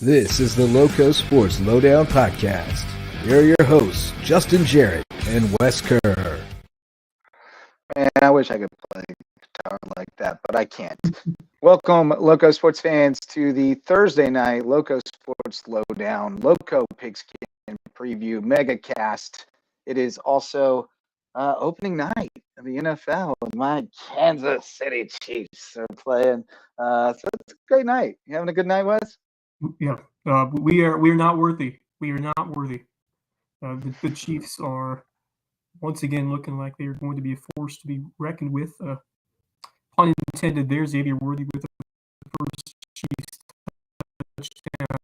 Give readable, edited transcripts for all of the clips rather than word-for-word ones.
This is the Lowco Sports Lowdown podcast. Here are your hosts, Justin Jarrett and Wes Kerr. Man, I wish I could play guitar like that, but I can't. Welcome, Lowco Sports fans, to the Thursday night Lowco Sports Lowdown, Lowco Pigskin Preview Megacast. It is also opening night of the NFL, and my Kansas City Chiefs are playing. So it's a great night. You having a good night, Wes? Yeah, we are not worthy. We are not worthy. The Chiefs are once again looking like they are going to be a force to be reckoned with. Pun intended there, Xavier Worthy with the first Chiefs touchdown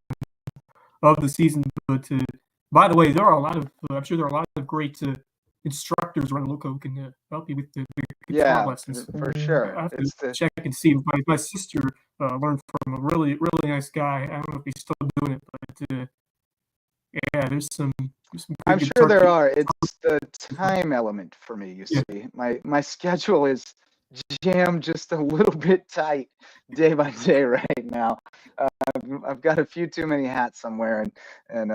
of the season. But by the way, there are a lot of I'm sure there are a lot of great instructors around Lowco who can help you with the guitar lessons. For sure. I have to check and see. My sister learned from a really nice guy. I don't know if he's still doing it, but yeah, there's some I'm sure there are. It's the time element for me, you see. My schedule is jammed just a little bit tight day by day right now. I've got a few too many hats somewhere, and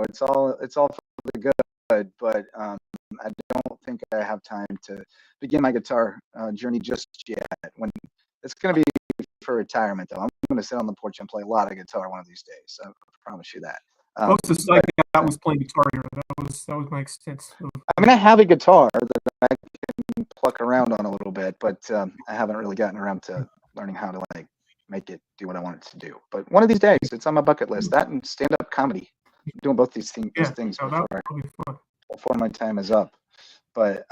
it's all for the good, but I don't think I have time to begin my guitar journey just yet. When it's going to be for retirement, though. I'm going to sit on the porch and play a lot of guitar one of these days. So I promise you that. Most of the site that was playing guitar here. That was my extent. I mean, I have a guitar that I can pluck around on a little bit, but I haven't really gotten around to learning how to make it do what I want it to do. But one of these days, it's on my bucket list. That and stand-up comedy. I'm doing both these things before my time is up. But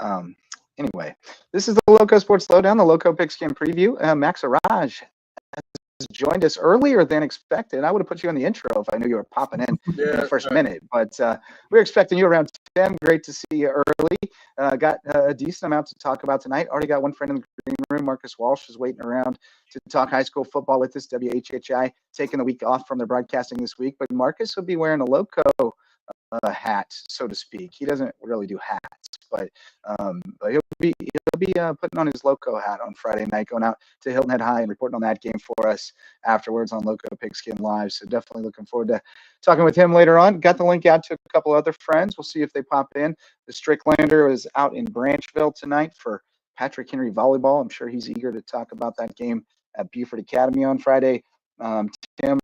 anyway, this is the Lowco Sports Lowdown, the Lowco Pigskin Preview. Max Arraj has joined us earlier than expected. I would have put you on the intro if I knew you were popping in the first minute. But we're expecting you around 10. Great to see you early. Got a decent amount to talk about tonight. Already got one friend in the green room. Marcus Walsh is waiting around to talk high school football with us. WHHI taking the week off from their broadcasting this week. But Marcus will be wearing a Lowco hat, so to speak. He doesn't really do hats, but he'll be putting on his Lowco hat on Friday night, going out to Hilton Head High and reporting on that game for us afterwards on Lowco Pigskin Live. So definitely looking forward to talking with him later on. Got the link out to a couple other friends. We'll see if they pop in. The Stricklander is out in Branchville tonight for Patrick Henry volleyball. I'm sure he's eager to talk about that game at Buford Academy on Friday. Tim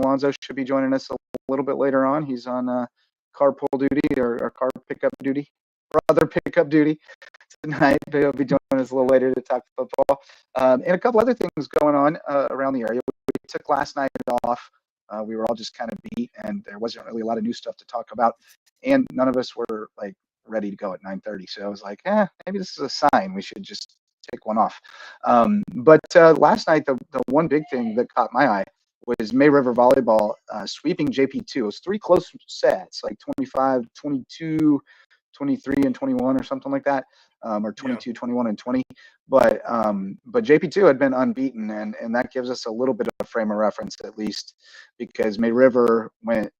Alonzo should be joining us a little bit later on. He's on carpool duty or car pickup duty, brother pickup duty tonight. But he'll be joining us a little later to talk football. And a couple other things going on around the area. We took last night off. We were all just kind of beat, and there wasn't really a lot of new stuff to talk about. And none of us were ready to go at 9:30. So I was like, maybe this is a sign. We should just take one off. But last night, the one big thing that caught my eye was May River Volleyball sweeping JP2. It was three close sets, like 25, 22, 23, and 21 or something like that, or 22, 21, and 20. But JP2 had been unbeaten, and that gives us a little bit of a frame of reference at least, because May River went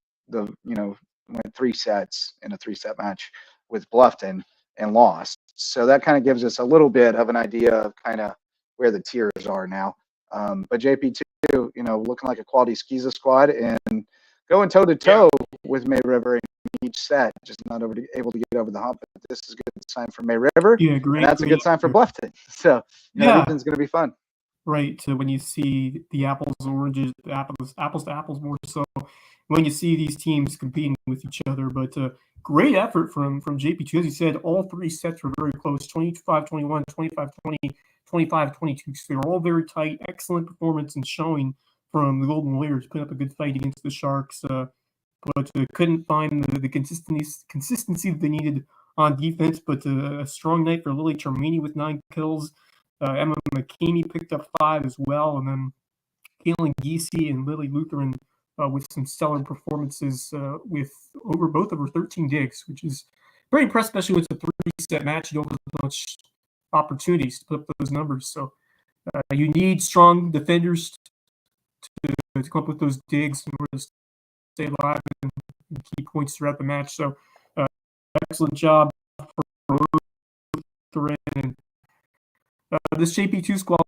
three sets in a three-set match with Bluffton and lost. So that kind of gives us a little bit of an idea of kind of where the tiers are now. But JP2, looking like a quality Skeeza squad and going toe-to-toe with May River in each set, just not able to get over the hump. But this is a good sign for May River. Yeah, great. And that's a good sign for Bluffton. So, everything's going to be fun. Right. When you see the apples, oranges, apples to apples more so, when you see these teams competing with each other. But great effort from JP2. As you said, all three sets were very close, 25-21, 25-20, 25-22. So they were all very tight. Excellent performance and showing from the Golden Warriors, putting up a good fight against the Sharks. But couldn't find the consistency that they needed on defense. But a strong night for Lily Termini with 9 kills. Emma McKamey picked up 5 as well. And then Kaylin Giese and Lily Lutheran with some stellar performances with both over 13 digs, which is very impressive, especially with a 3-set match. You don't have much opportunities to put up those numbers. So you need strong defenders to come up with those digs in order to stay alive and keep points throughout the match. So excellent job for Lutheran. And this JP2 squad,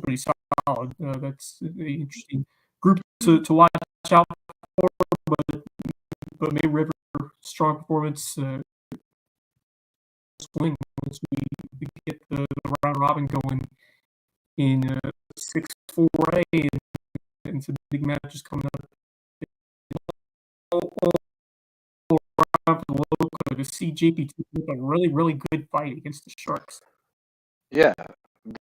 pretty solid. That's an interesting group to watch out for. But May River, strong performance. Swing once we get the round robin going in 6-4A, and some big matches coming up. All around for Lowco to see JP2 with a really, really good fight against the Sharks. Yeah,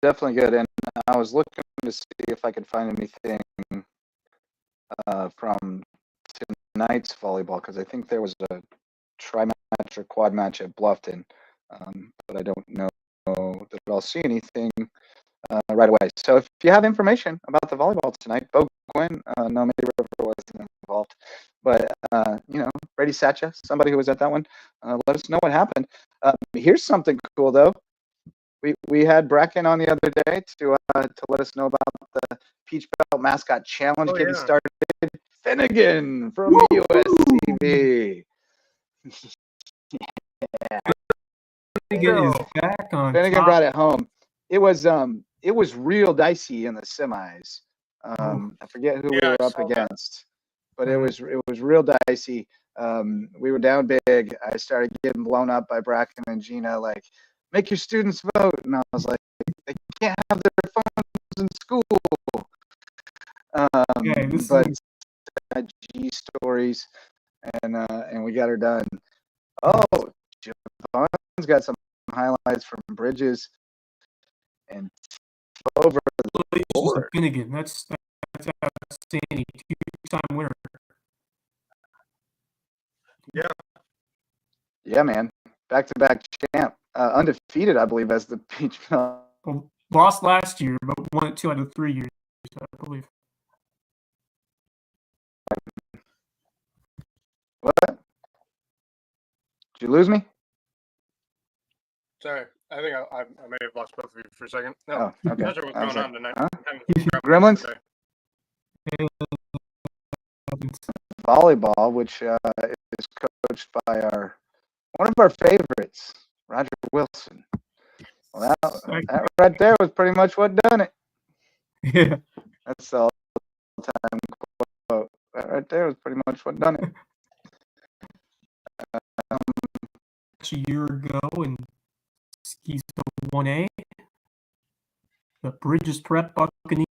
definitely good. And I was looking to see if I could find anything from tonight's volleyball, because I think there was a tri-match or quad match at Bluffton, but I don't know that I'll see anything right away. So if you have information about the volleyball tonight, Bo Gwynn, no, May River wasn't involved, but Brady Satcha, somebody who was at that one, let us know what happened. Here's something cool though. We had Brecken on the other day to let us know about the Peach Belt Mascot Challenge getting started. Finnegan from USCB. Yeah. Finnegan is back on Finnegan top. brought it home. It was real dicey in the semis. I forget who we were up against, but it was real dicey. We were down big. I started getting blown up by Bracken and Gina, like, make your students vote. And I was like, they can't have their phones in school. But G stories, and we got her done. Oh, Javon's got some highlights from Bridges and over the board. Finnegan, that's outstanding. Two-time winner. Yeah, man. Back-to-back champ. Undefeated, I believe, as the Peach Belt. Well, lost last year, but won it 2 out of 3 years, I believe. What? Did you lose me? Sorry, I think I may have lost both of you for a second. No, okay. I'm not sure what's going on tonight. Huh? Gremlins? Volleyball, which is coached by one of our favorites, Roger Wilson. Well, that right there was pretty much what done it. Yeah. That's the all-time quote. That right there was pretty much what done it. A year ago, and he's the 1A. The Bridges Prep Buccaneers.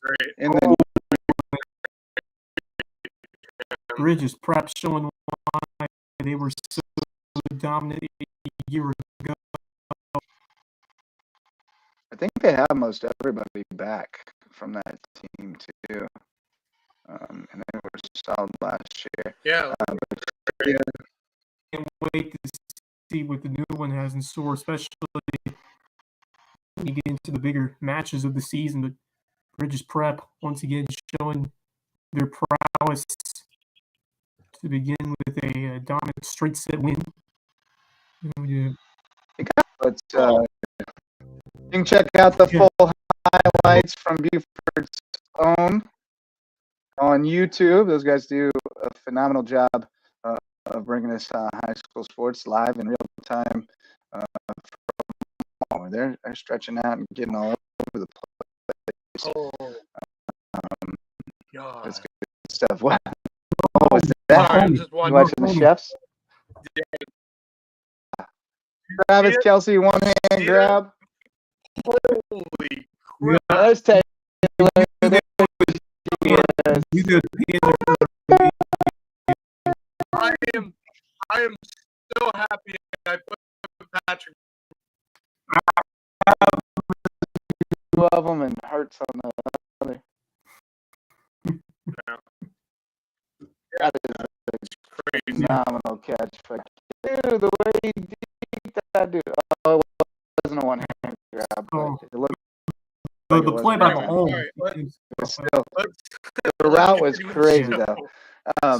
Great. In the Bridges Prep showing why they were so dominant a year ago. I think they have most everybody back from that team too, and they were solid last year. Yeah. Can't wait to see what the new one has in store, especially when you get into the bigger matches of the season. But Bridges Prep once again showing their prowess to begin with a dominant straight set win. But you can check out the full highlights from Buford's own on YouTube. Those guys do a phenomenal job of bringing us high school sports live in real time. They're stretching out and getting all over the place. God. That's good stuff. What was that? I'm just watching the chefs? Yeah. Travis Kelsey, one hand grab. Holy crap. Let's take it. I am so happy I put Patrick. Two of them and Hurts on the other. That is a Crazy. phenomenal catch. Dude, the way he beat that dude. Oh, it wasn't a one-hand grab. Oh. It looked The play by the home. still, the route was crazy, though.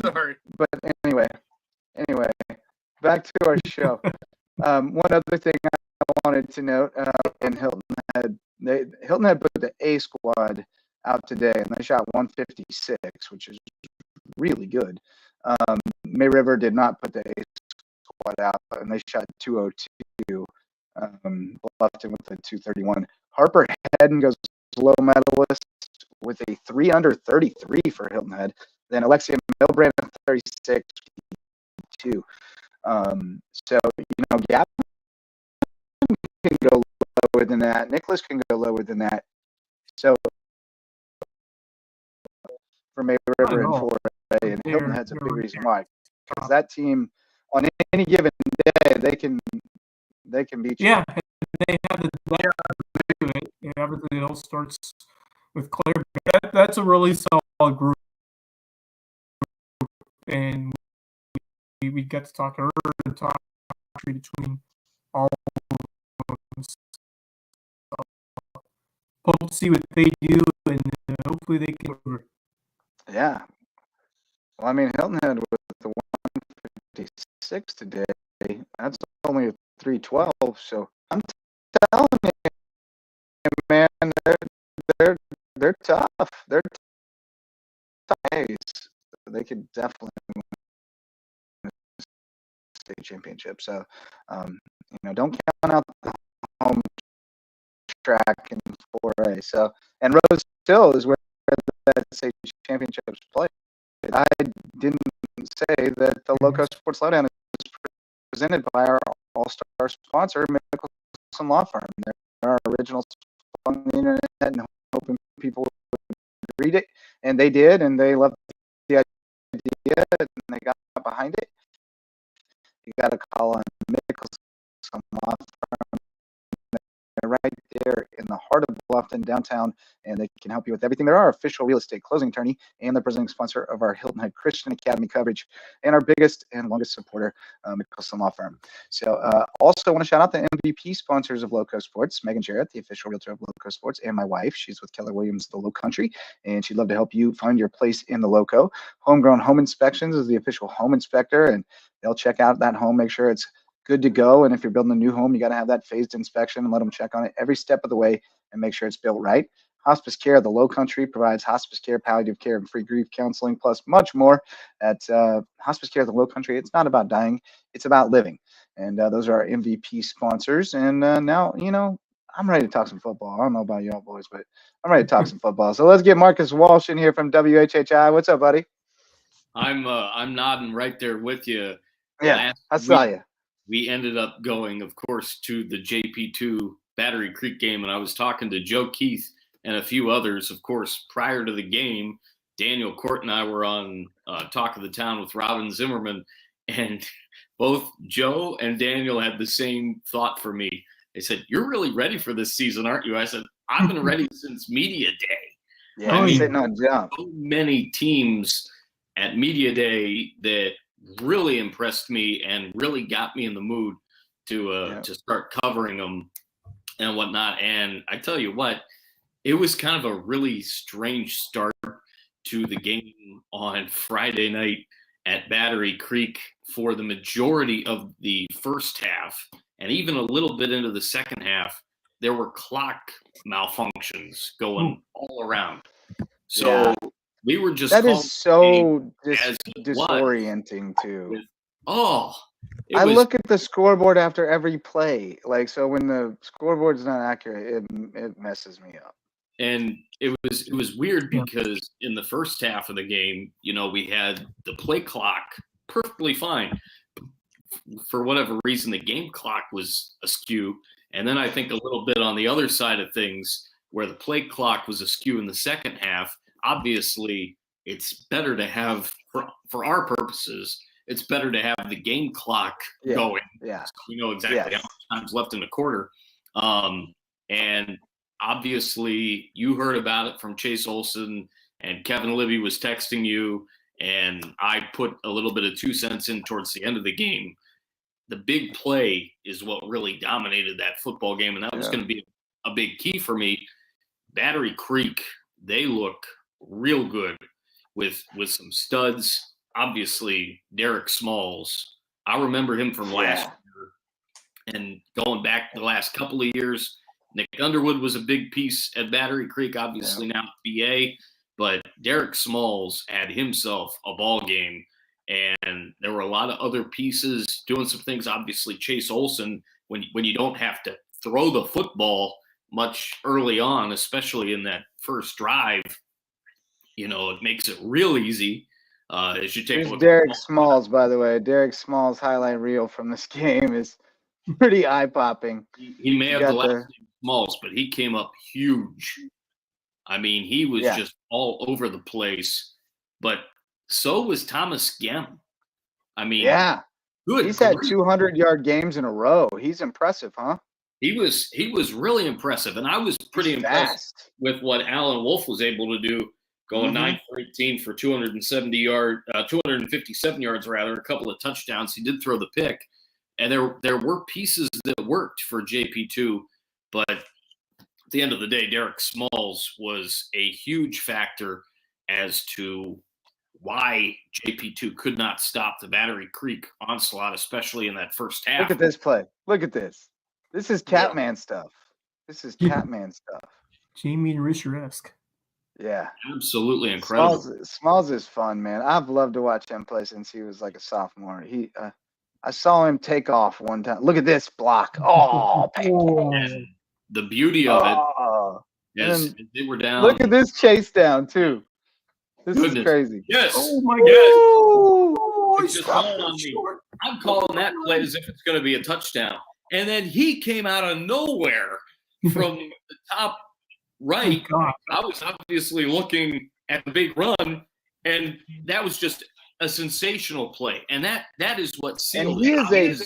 Sorry. But anyway, back to our show. One other thing I wanted to note, and Hilton had put the A squad out today, and they shot 156, which is really good. May River did not put the A squad out, and they shot 202. Bluffton with the 231. Harper Hedden goes low medalist with a 3 under 33 for Hilton Head. Then Alexia Milbrand 36, 52. So, Gavin can go lower than that. Nicholas can go lower than that. So, for May River and 4A, and Hilton Head's a big reason why. Because that team, on any given day, they can beat you. Yeah, they have the everything. It all starts with Claire. That's a really solid group, and we get to talk to her and talk between all of them. So, hope to see what they do, and hopefully they can. Yeah. Well, I mean, Hilton Head with the 156 today. That's only a 312. So I'm telling you, man, they're tough. They're tough. They could definitely win the state championship. So, don't count out the home track in 4A. So, and Rose Hill is where that state championships play. I didn't say that the Lowco Sports Lowdown is presented by our all-star sponsor, Mickelson Law Firm. They're our original on the internet and hoping people would read it, and they did, and they loved the idea, and they got behind it. You got to call on Mickelson Law Firm. They're right there in the heart of Bluffton downtown, and they can help you with everything. They're our official real estate closing attorney and the presenting sponsor of our Hilton Head Christian Academy coverage, and our biggest and longest supporter, Mickelson Law Firm. So also want to shout out the MVP sponsors of Lowco Sports, Megan Jarrett, the official realtor of Lowco Sports, and my wife. She's with Keller Williams, the Low Country, and she'd love to help you find your place in the Lowco. Homegrown Home Inspections is the official home inspector, and they'll check out that home, make sure it's good to go. And if you're building a new home, you got to have that phased inspection and let them check on it every step of the way and make sure it's built right. Hospice Care, the Low Country, provides hospice care, palliative care, and free grief counseling, plus much more. At Hospice Care, the Low Country, it's not about dying, it's about living. And those are our MVP sponsors. And now, I'm ready to talk some football. I don't know about y'all boys, but I'm ready to talk some football. So let's get Marcus Walsh in here from WHHI. What's up, buddy? I'm nodding right there with you. Yeah, I saw you. We ended up going, of course, to the JP2 Battery Creek game, and I was talking to Joe Keith and a few others. Of course, prior to the game, Daniel Court and I were on Talk of the Town with Robin Zimmerman, and both Joe and Daniel had the same thought for me. They said, "You're really ready for this season, aren't you?" I said, "I've been ready since Media Day." Yeah, sitting on jump. So many teams at Media Day that really impressed me and really got me in the mood to start covering them and whatnot. And I tell you what, it was kind of a really strange start to the game on Friday night at Battery Creek for the majority of the first half, and even a little bit into the second half. There were clock malfunctions going all around. So we were just that is so disorienting too. I look at the scoreboard after every play. Like, so when the scoreboard is not accurate, it messes me up. And it was weird because in the first half of the game, we had the play clock perfectly fine. For whatever reason, the game clock was askew. And then I think a little bit on the other side of things where the play clock was askew in the second half. Obviously, it's better to have, for our purposes, it's better to have the game clock going. Yeah. So you know exactly how much time's left in the quarter. And obviously, you heard about it from Chase Olson, and Kevin Libby was texting you, and I put a little bit of 2 cents in towards the end of the game. The big play is what really dominated that football game, and that was going to be a big key for me. Battery Creek, they look real good with some studs. Obviously, Derek Smalls. I remember him from last year, and going back the last couple of years, Nick Underwood was a big piece at Battery Creek, obviously now at BA, but Derek Smalls had himself a ball game, and there were a lot of other pieces doing some things. Obviously, Chase Olson, when you don't have to throw the football, much early on, especially in that first drive. It makes it real easy. As you take a Here's look Derek at Smalls, by the way. Derek Smalls' highlight reel from this game is pretty eye-popping. he may have got the last the- name Smalls, but he came up huge. I mean, he was Yeah. just all over the place. But so was Thomas Gem. I mean, Yeah. good. He's had grief. 200-yard games in a row. He's impressive, huh? He was really impressive, and I was pretty He's impressed fast. with what Alan Wolf was able to do, going 9 for 18 for 257 yards rather, a couple of touchdowns. He did throw the pick, and there were pieces that worked for JP2, but at the end of the day, Derek Smalls was a huge factor as to why JP2 could not stop the Battery Creek onslaught, especially in that first half. Look at this play. Look at this. This is Catman stuff. This is Catman stuff. Jamie and Risher-esque. Yeah. Absolutely incredible. Smalls is fun, man. I've loved to watch him play since he was like a sophomore. I saw him take off one time. Look at this block. Oh, And the beauty of it is and they were down. look at this chase down too. This Goodness. is crazy. Yes. Oh my Yes. God! It's just falling on me. I'm calling that play as if it's going to be a touchdown. And then he came out of nowhere from the top right. Oh, God. I was obviously looking at the big run, and that was just a sensational play. And that is what And sealed he it. is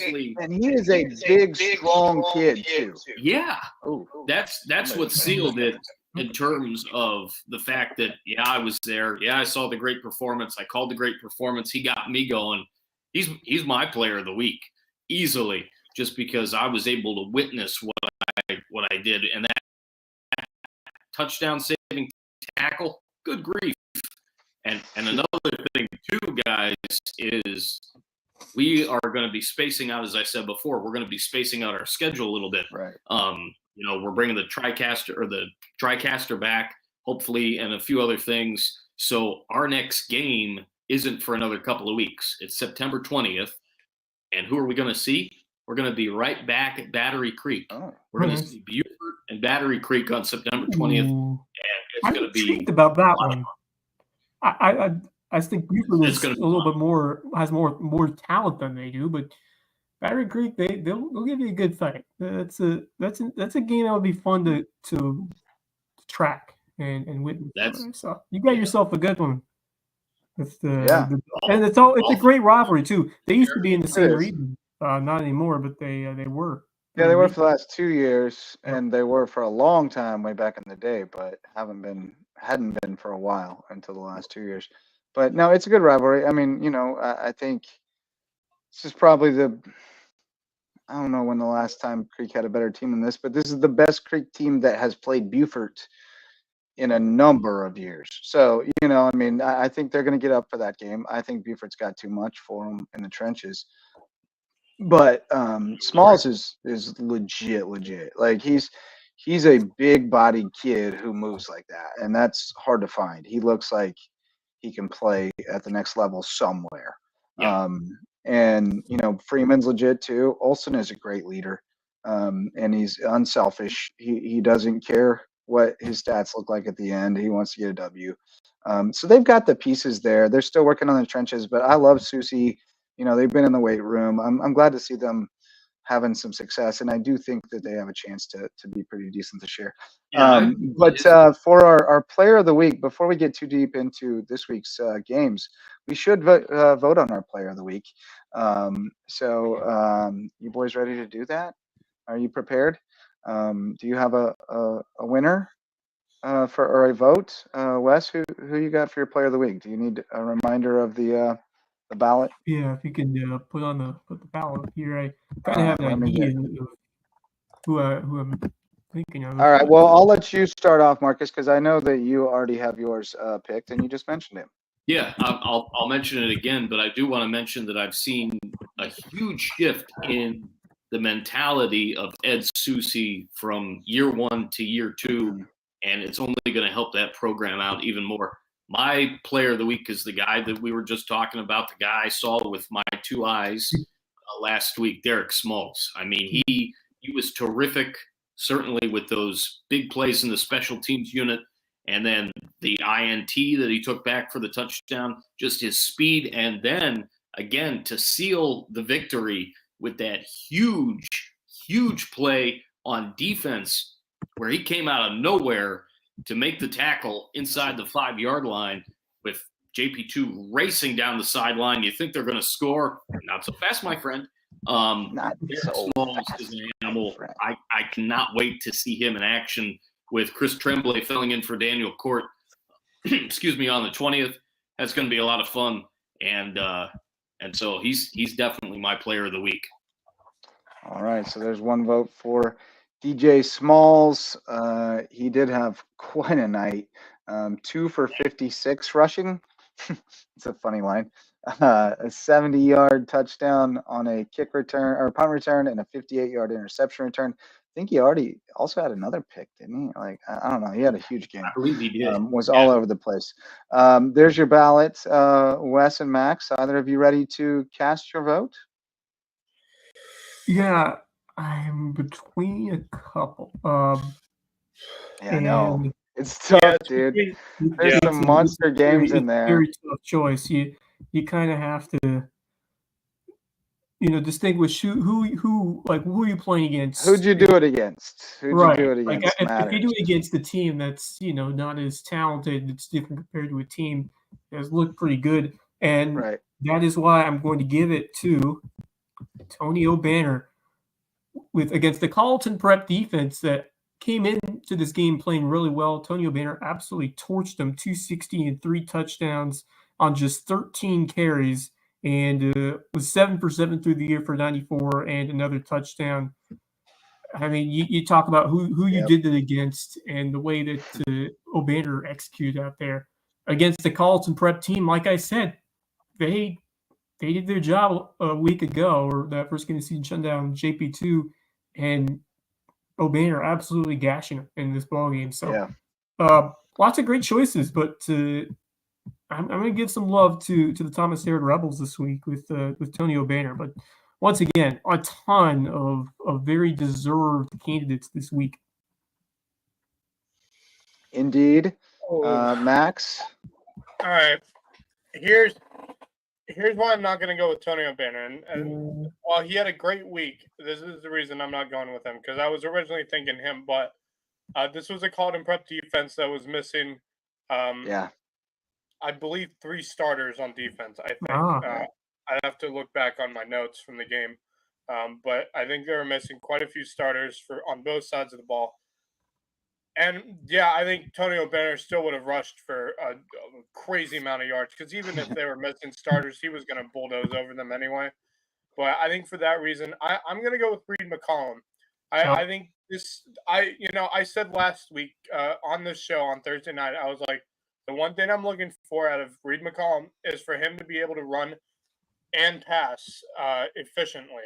a big, strong kid too. Yeah. Ooh. That's what sealed it in terms of the fact that, yeah, I was there. Yeah, I saw the great performance. I called the great performance. He got me going. He's my player of the week easily, just because I was able to witness what I did. And that touchdown saving tackle, good grief. And another thing too, guys, is we are going to be spacing out, as I said before, we're going to be spacing out our schedule a little bit. Right. We're bringing the TriCaster back, hopefully, and a few other things. So our next game isn't for another couple of weeks. It's September 20th. And who are we going to see? We're going to be right back at Battery Creek. Oh. We're going to see Buford and Battery Creek on September 20th. Ooh. And I'm it's going to be intrigued about that one. I think Buford is a little bit more has more talent than they do, but Battery Creek they'll give you a good fight. That's a game that would be fun to track and witness. So you got yourself a good one. And it's a great rivalry too. They used to be in the same region, not anymore, but they were. Yeah, they were for the last 2 years, and they were for a long time way back in the day, but hadn't been for a while until the last 2 years. But no, it's a good rivalry. I mean, I think this is probably I don't know when the last time Creek had a better team than this, but this is the best Creek team that has played Buford in a number of years. So, I think they're going to get up for that game. I think Buford's got too much for them in the trenches. But Smalls is legit. Like he's a big bodied kid who moves like that, and that's hard to find. He looks like he can play at the next level somewhere. Yeah. And Freeman's legit too. Olsen is a great leader, and he's unselfish. He doesn't care what his stats look like at the end. He wants to get a W. So they've got the pieces there. They're still working on the trenches, but I love Susie. They've been in the weight room. I'm glad to see them having some success, and I do think that they have a chance to be pretty decent this year. But for our player of the week, before we get too deep into this week's games, we should vote on our player of the week. So you boys ready to do that? Are you prepared? Do you have a winner or a vote? Wes, who you got for your player of the week? Do you need a reminder of the ballot? Yeah, if you can put the ballot here. I kind of have an idea of who I'm thinking of. All right. Well, I'll let you start off, Marcus, because I know that you already have yours picked, and you just mentioned him. Yeah, I'll mention it again, but I do want to mention that I've seen a huge shift in the mentality of Ed Susie from year one to year two, and it's only going to help that program out even more. My player of the week is the guy that we were just talking about, the guy I saw with my two eyes last week, Derek Smalls. I mean, he was terrific certainly with those big plays in the special teams unit, and then the INT that he took back for the touchdown, just his speed, and then again to seal the victory with that huge play on defense where he came out of nowhere to make the tackle inside the 5-yard line with JP2 racing down the sideline. You think they're going to score? Not so fast, my friend. Not so Smalls fast, is an animal. friend. I cannot wait to see him in action with Chris Tremblay filling in for Daniel Court. Excuse me, on the 20th. That's going to be a lot of fun, and so he's definitely my player of the week. All right, so there's one vote for DJ Smalls. He did have quite a night. 2 for 56 rushing. It's a funny line. A 70-yard touchdown on a kick return or punt return, and a 58-yard interception return. I think he already also had another pick, didn't he? Like, I don't know. He had a huge game. I believe he did. Was all over the place. There's your ballot, Wes and Max. Either of you ready to cast your vote? Yeah, I'm between a couple. Yeah, I know. and It's tough, it's dude. between- There's some monster games in it's there. a very tough choice. You kind of have to, distinguish who are you playing against? Who'd you do it against? Who'd Right. you do it Like against? if you do matters. it against a team that's not as talented, it's different compared to a team that has looked pretty good, and Right. that is why I'm going to give it to Tony O'Banner against the Carleton Prep defense that came into this game playing really well. Tony O'Banner absolutely torched them, 260 and 3 touchdowns on just 13 carries, and was 7 for 7 through the year for 94 and another touchdown. I mean, you talk about who you Yep. did it against and the way that O'Banner executed out there against the Carleton Prep team. Like I said, they did their job a week ago, or that first game of the season, shut down JP2, and O'Banner absolutely gashing him in this ball game. So, Yeah. lots of great choices, but I'm going to give some love to the Thomas Herod Rebels this week with Tony O'Banner. But once again, a ton of very deserved candidates this week. Indeed. Oh. Max? All right. Here's why I'm not going to go with Tony O'Banner. And while he had a great week, this is the reason I'm not going with him, because I was originally thinking him, but this was a Carleton Prep defense that was missing, Yeah. I believe, 3 starters on defense, I think. I have to look back on my notes from the game. But I think they were missing quite a few starters on both sides of the ball. And, yeah, I think Tony O'Banner still would have rushed for a crazy amount of yards, because even if they were missing starters, he was going to bulldoze over them anyway. But I think for that reason, I'm going to go with Reed McCollum. I think I said last week on this show on Thursday night, I was like, the one thing I'm looking for out of Reed McCollum is for him to be able to run and pass efficiently.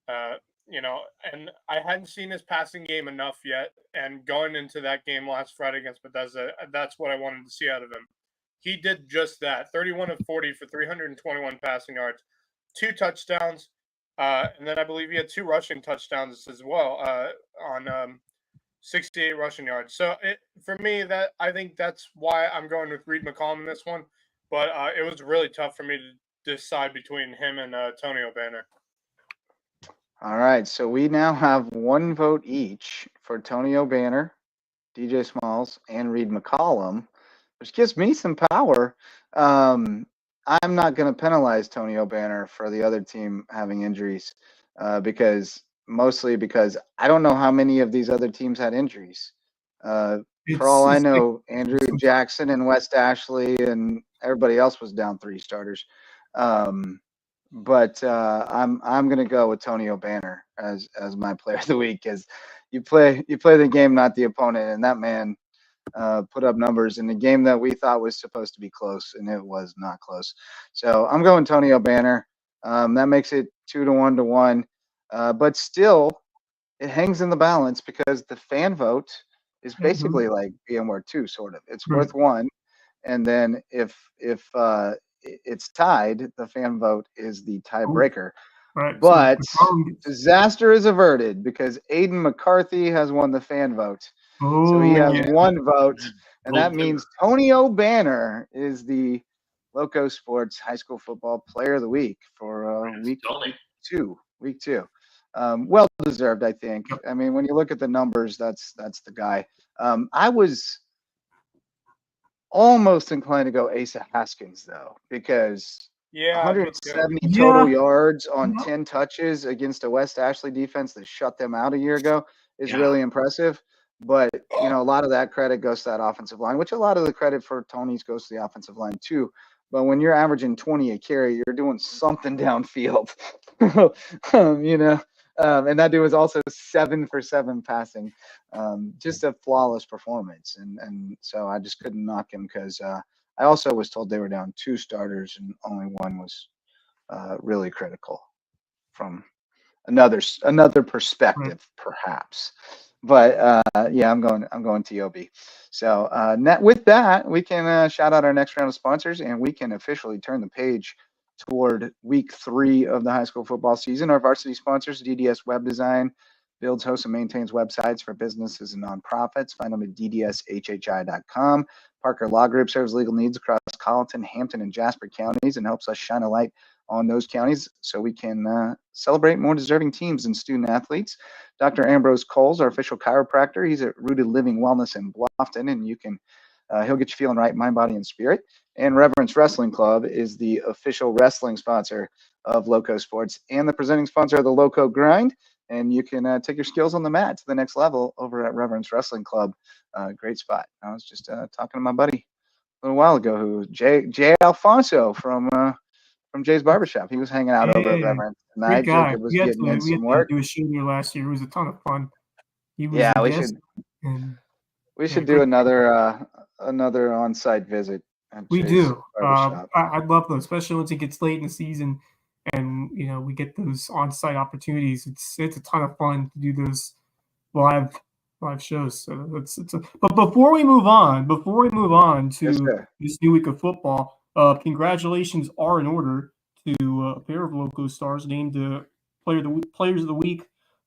And I hadn't seen his passing game enough yet. And going into that game last Friday against Bethesda, that's what I wanted to see out of him. He did just that, 31 of 40 for 321 passing yards, 2 touchdowns, and then I believe he had 2 rushing touchdowns as well on 68 rushing yards. So for me, I think that's why I'm going with Reed McCollum in this one. But it was really tough for me to decide between him and Tony O'Banner. All right, so we now have 1 vote each for Tony O'Banner, DJ Smalls, and Reed McCollum, which gives me some power. I'm not going to penalize Tony O'Banner for the other team having injuries mostly because I don't know how many of these other teams had injuries. For all I know, Andrew Jackson and West Ashley and everybody else was down 3 starters. But I'm going to go with Tony O'Banner as my player of the week, because you play the game, not the opponent, and that man put up numbers in a game that we thought was supposed to be close, and it was not close. So I'm going Tony O'Banner. That makes it 2-1 to 1, but still it hangs in the balance because the fan vote is basically like VMware 2, sort of. It's worth 1, and then if it's tied, the fan vote is the tiebreaker. Right. But So disaster is averted because Aiden McCarthy has won the fan vote. So he has one vote, and that means Tony O'Banner is the LowcoSports High School Football Player of the Week for week two. Week two. Well deserved, I think. I mean, when you look at the numbers, that's the guy. I was almost inclined to go Asa Haskins, though, because 170 total yards on 10 touches against a West Ashley defense that shut them out a year ago is really impressive. But, a lot of that credit goes to that offensive line, which a lot of the credit for Tony's goes to the offensive line, too. But when you're averaging 20 a carry, you're doing something downfield, and that dude was also 7 for 7 passing. Just a flawless performance. And so I just couldn't knock him because I also was told they were down 2 starters and only one was really critical from another perspective, perhaps. But I'm going TOB. So with that, we can shout out our next round of sponsors, and we can officially turn the page toward week 3 of the high school football season. Our varsity sponsors: DDS Web Design, builds, hosts, and maintains websites for businesses and nonprofits. Find them at ddshhi.com. Parker Law Group serves legal needs across Colleton, Hampton, and Jasper counties and helps us shine a light on those counties so we can celebrate more deserving teams and student athletes. Dr. Ambrose Coles, our official chiropractor. He's at Rooted Living Wellness in Bluffton, and he'll get you feeling right, mind, body, and spirit. And Reverence Wrestling Club is the official wrestling sponsor of LowcoSports and the presenting sponsor of the Loco Grind. And you can take your skills on the mat to the next level over at Reverence Wrestling Club. Great spot. I was just talking to my buddy a little while ago, who Jay Alfonso from Jay's Barbershop. He was hanging out over at Reverence tonight. Jacob was getting in some work. We had to do a show there last year. It was a ton of fun. We should do another on-site visit. We do. I love those, especially once it gets late in the season, and we get those on-site opportunities. It's a ton of fun to do those live shows. So but before we move on to this new week of football, congratulations are in order to a pair of Loco stars named Players of the Week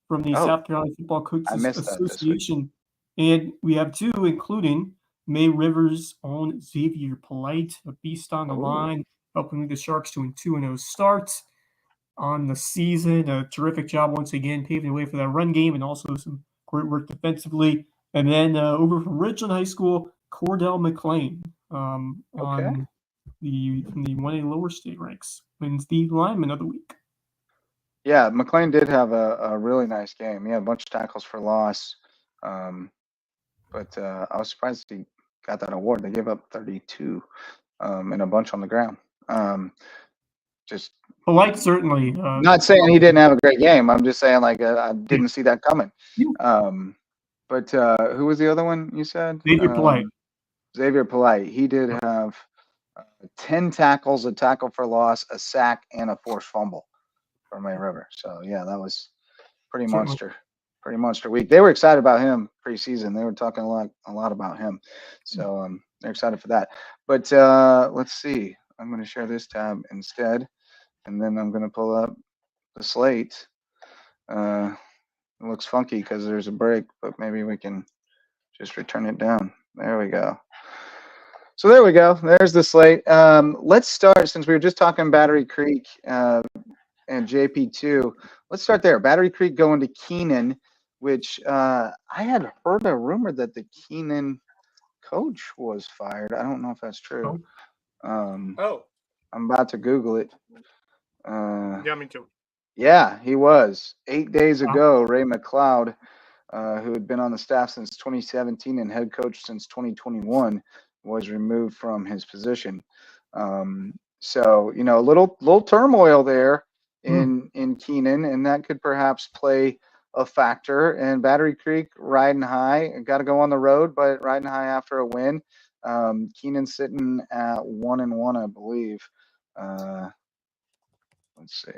from the South Carolina Football Coaches Association. And we have 2, including May Rivers' own Xavier Polite, a beast on the line, helping the Sharks to a 2-0 start on the season. A terrific job once again, paving the way for that run game and also some great work defensively. And then over from Richland High School, Cordell McLean on the 1A lower state ranks, wins the lineman of the week. Yeah, McLean did have a really nice game. He had a bunch of tackles for loss. But I was surprised he got that award. They gave up 32 and a bunch on the ground. Just Polite, certainly. Not saying he didn't have a great game. I'm just saying, I didn't see that coming. But who was the other one you said? Xavier Polite. Xavier Polite. He did have 10 tackles, a tackle for loss, a sack, and a forced fumble for May River. So, yeah, that was pretty monster. Pretty monster week. They were excited about him preseason. They were talking a lot about him. So they're excited for that. But let's see. I'm going to share this tab instead, and then I'm going to pull up the slate. It looks funky because there's a break, but maybe we can just return it down. There we go. So there we go. There's the slate. Let's start, since we were just talking Battery Creek and JP2. Let's start there. Battery Creek going to Keenan, which I had heard a rumor that the Keenan coach was fired. I don't know if that's true. I'm about to Google it. Yeah, me too. Yeah, he was. 8 days ago, Ray McLeod, who had been on the staff since 2017 and head coach since 2021, was removed from his position. So, a little turmoil there in Keenan, and that could perhaps play a factor. And Battery Creek riding high, got to go on the road, but riding high after a win. Keenan sitting at 1-1, I believe. Let's see.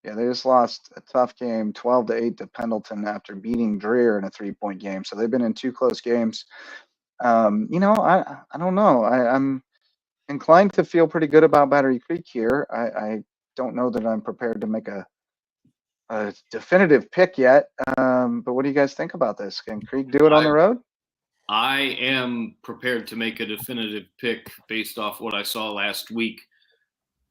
Yeah, they just lost a tough game, 12-8 to Pendleton after beating Dreer in a 3-point game. So they've been in 2 close games. I don't know. I'm inclined to feel pretty good about Battery Creek here. I don't know that I'm prepared to make a definitive pick yet. But what do you guys think about this? Can Creek do it on the road? I am prepared to make a definitive pick based off what I saw last week.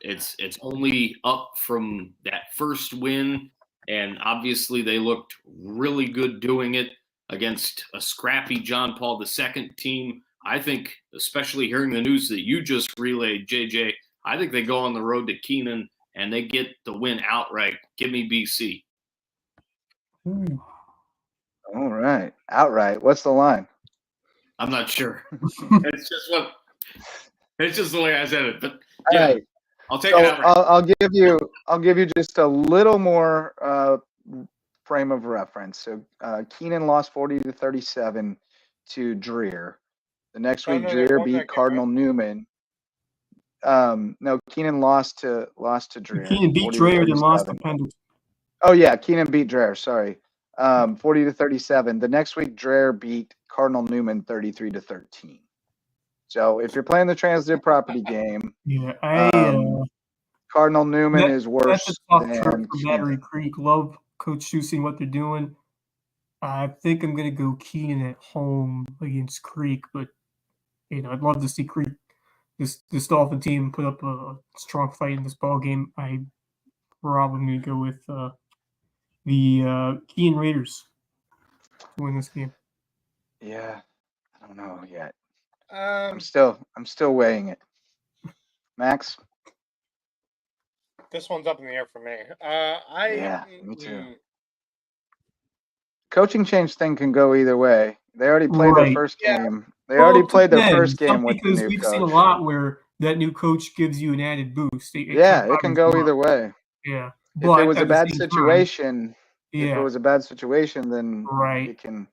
It's only up from that first win, and obviously they looked really good doing it against a scrappy John Paul II team. I think, especially hearing the news that you just relayed, JJ, I think they go on the road to Keenan and they get the win outright. Give me BC. Ooh. All right. Outright. What's the line? I'm not sure. It's just the way I said it. But yeah, All right. I'll take it outright. I'll give you just a little more frame of reference. So Keenan lost 40-37 to Dreer. The next week, Dreer beat Cardinal Newman. No, Keenan lost to Dreer. Keenan beat Dreer, then lost to Pendleton. Oh yeah, Keenan beat Dreer. Sorry, 40-37. The next week, Dreer beat Cardinal Newman 33-13. So if you're playing the transitive property game, Cardinal Newman is worse that's a tough than trip for Battery Creek. Love Coach Susie, what they're doing. I think I'm going to go Keenan at home against Creek, but I'd love to see Creek, this Dolphin team, put up a strong fight in this ball game. I probably going to go with the Keenan Raiders to win this game. Yeah, I don't know yet. Um, I'm still weighing it. Max? This one's up in the air for me. Yeah, me too. Coaching change thing can go either way. They already played their first game. They already played their first game with the new coach. We've seen a lot where that new coach gives you an added boost. It can go either way. Yeah. If it was a bad situation, then it can.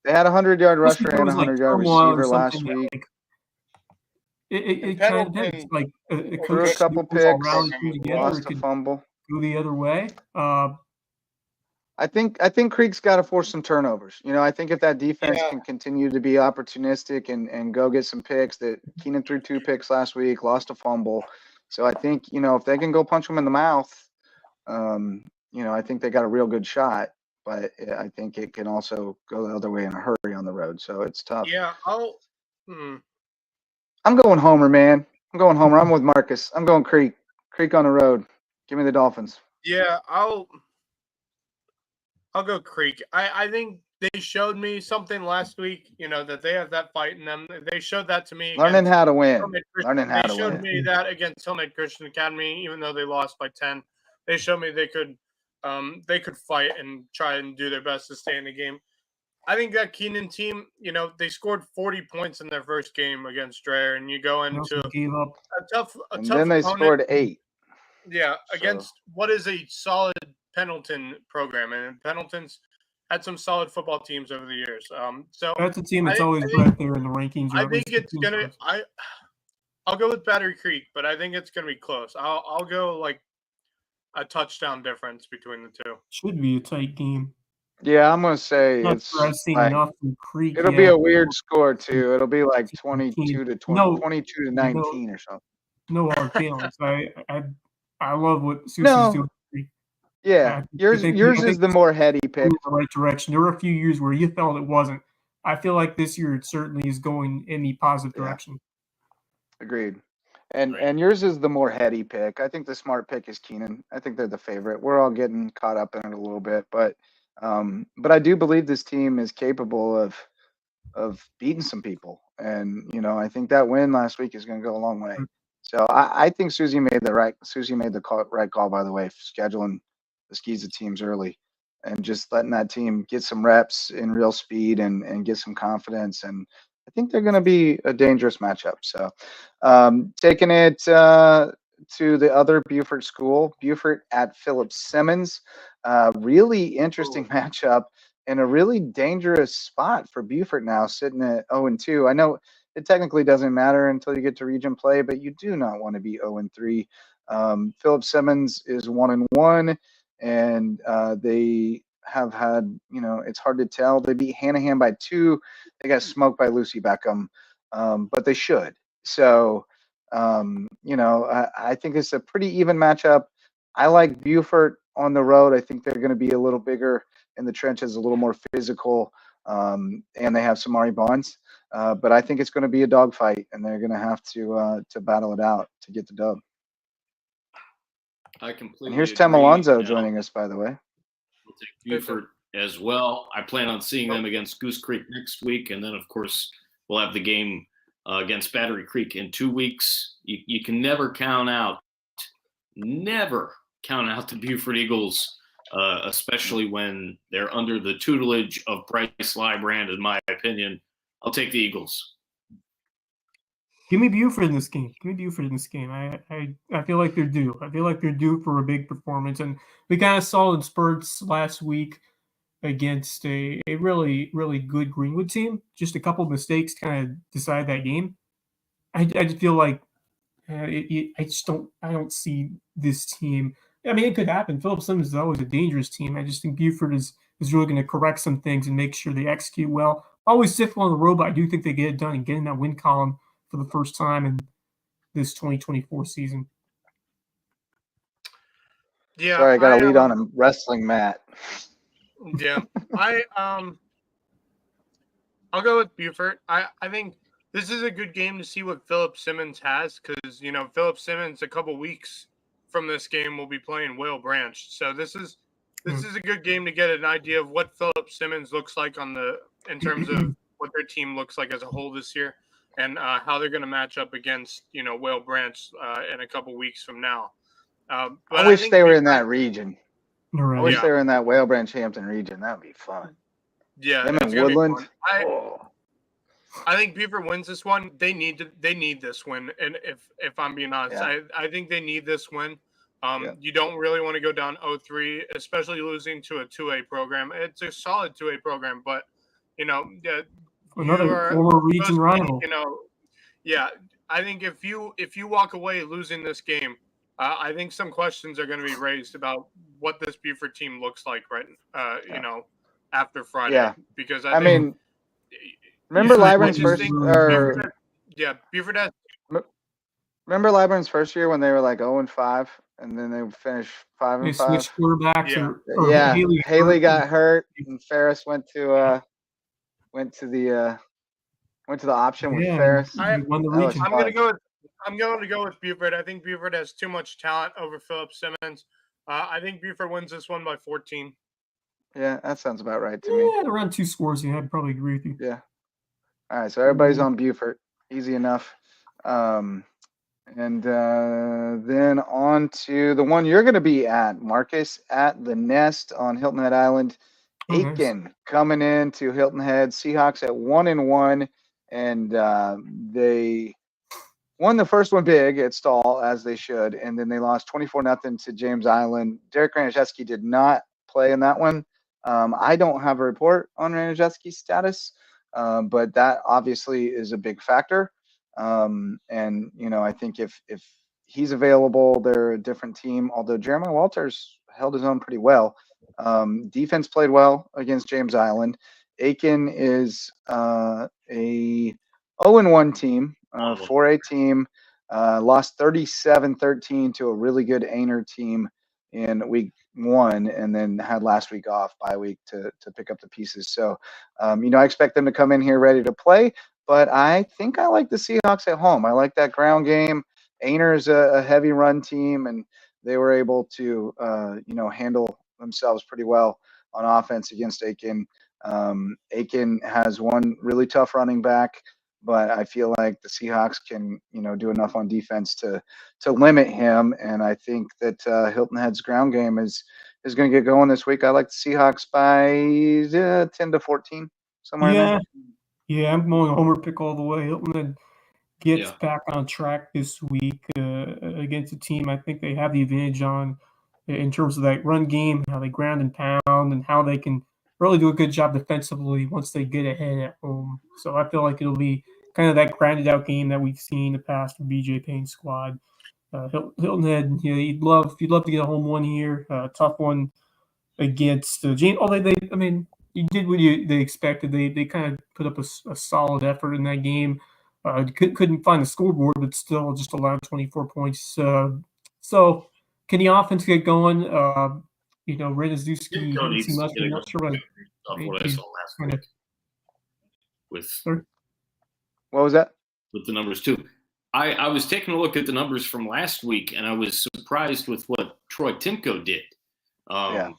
They had a 100-yard rusher and a 100-yard receiver last week. It kind of depends. Like a threw a couple picks, lost a fumble. Go the other way. I think Creek's got to force some turnovers. I think if that defense can continue to be opportunistic and go get some picks, that Keenan threw 2 picks last week, lost a fumble. So I think, if they can go punch him in the mouth, I think they got a real good shot. But I think it can also go the other way in a hurry on the road. So it's tough. Yeah, I'm going Homer, man. I'm going Homer. I'm with Marcus. I'm going Creek. Creek on the road. Give me the Dolphins. Yeah, I'll go Creek. I think they showed me something last week, that they have that fight in them. They showed that to me. Learning how to win. They showed me that against Hillman Christian Academy, even though they lost by 10. They showed me they could fight and try and do their best to stay in the game. I think that Keenan team, they scored 40 points in their first game against Dreher, and you go into a tough and then they opponent. scored 8. Yeah, against what is a solid Pendleton program, and Pendleton's had some solid football teams over the years. So that's a team that's always right there in the rankings. I think it's gonna. I'll go with Battery Creek, but I think it's gonna be close. I'll go like a touchdown difference between the two. Should be a tight game. Yeah, I'm gonna say it'll be a weird score too. It'll be like 22 to 19 or something. No hard feelings. I love what Susie's doing. Yeah, yours is the more heady pick. In the right direction. There were a few years where you felt it wasn't. I feel like this year it certainly is going in the positive direction. Agreed. And yours is the more heady pick. I think the smart pick is Keenan. I think they're the favorite. We're all getting caught up in it a little bit, but I do believe this team is capable of beating some people. And I think that win last week is going to go a long way. So I think Susie made the right call, by the way, scheduling the Skeeza teams early and just letting that team get some reps in real speed and get some confidence. And I think they're going to be a dangerous matchup. So taking it to the other Beaufort school, Beaufort at Phillips Simmons, really interesting matchup and a really dangerous spot for Beaufort now, sitting at 0-2. I know it technically doesn't matter until you get to region play, but you do not want to be 0-3. Phillips Simmons is 1-1, and they have had, it's hard to tell. They beat Hanahan by 2. They got smoked by Lucy Beckham, but they should. So, I think it's a pretty even matchup. I like Beaufort on the road. I think they're going to be a little bigger in the trenches, a little more physical, and they have Samari Bonds. But I think it's going to be a dogfight, and they're going to have to battle it out to get the dub. I completely And here's agree. Tim Alonso joining us, by the way. We'll take Beaufort as well. I plan on seeing them against Goose Creek next week, and then, of course, we'll have the game against Battery Creek in 2 weeks. You can never count out the Beaufort Eagles, especially when they're under the tutelage of Bryce Lybrand, in my opinion. I'll take the Eagles. Give me Beaufort in this game. I feel like they're due. I feel like they're due for a big performance. And we kind of saw in spurts last week against a really, really good Greenwood team. Just a couple of mistakes kind of decide that game. I just feel like I don't see this team. I mean, it could happen. Philip Simmons is always a dangerous team. I just think Beaufort is really going to correct some things and make sure they execute well. Always difficult on the road, but I do think they get it done and get in that win column for the first time in this 2024 season. Yeah, sorry, I got a lead on a wrestling mat. Yeah, I'll go with Beaufort. I think this is a good game to see what Philip Simmons has, because Philip Simmons a couple weeks from this game will be playing Whale Branch, so this is a good game to get an idea of what Philip Simmons looks like in terms of what their team looks like as a whole this year, and how they're going to match up against Whale Branch in a couple weeks from now. But I wish they were in that region. Right. I wish they were in that Whale Branch Hampton region. That would be fun. Yeah, them in Woodland. I think Beaufort wins this one. They need this win, and if I'm being honest, I think they need this win. You don't really want to go down 0-3, especially losing to a 2A program. It's a solid 2A program, but another former region rival. I think if you walk away losing this game, I think some questions are going to be raised about what this Beaufort team looks like, right? After Friday. Yeah. Because I mean, remember Lybrand's first Beaufort has. Remember Lybrand's first year when they were like 0-5, and then they finished 5-5. They switched quarterbacks. Yeah. Haley got hurt, and Ferris went to the option with Ferris. I'm going to go with Beaufort. I think Beaufort has too much talent over Philip Simmons. I think Beaufort wins this one by 14. Yeah, that sounds about right to me. Yeah, around 2 scores. Yeah, I'd probably agree with you. Yeah. All right, so everybody's on Beaufort. Easy enough. And then on to the one you're going to be at, Marcus, at the Nest on Hilton Head Island. Aiken coming in to Hilton Head. Seahawks at 1-1, and they won the first one big at Stall, as they should, and then they lost 24-0 to James Island. Derek Raniszewski did not play in that one. I don't have a report on Raniszewski's status, but that obviously is a big factor. And I think if he's available, they're a different team. Although Jeremiah Walters held his own pretty well. Defense played well against James Island. Aiken is a 0-1 team, 4A team. Lost 37-13 to a really good Ainer team in week 1, and then had last week off, bye week, to pick up the pieces. So, I expect them to come in here ready to play, but I think I like the Seahawks at home. I like that ground game. Ainer's a heavy run team, and they were able to, handle themselves pretty well on offense against Aiken. Aiken has one really tough running back, but I feel like the Seahawks can, do enough on defense to limit him. And I think that Hilton Head's ground game is going to get going this week. I like the Seahawks by 10-14, somewhere in there. Yeah, I'm going homer pick all the way. Hilton Head gets back on track this week against a team I think they have the advantage on in terms of that run game, how they ground and pound, and how they can really do a good job defensively once they get ahead at home. So I feel like it'll be kind of that grinded out game that we've seen in the past with BJ Payne's squad. Hilton Head, you'd love to get a home one here. Tough one against James. You did what they expected. They kind of put up a solid effort in that game. Couldn't find the scoreboard, but still just allowed 24 points. So can the offense get going? Radoszewski, Timko needs to must get be a not good sure off what I saw last week What was that? with the numbers too. I was taking a look at the numbers from last week, and I was surprised with what Troy Timko did. Yeah.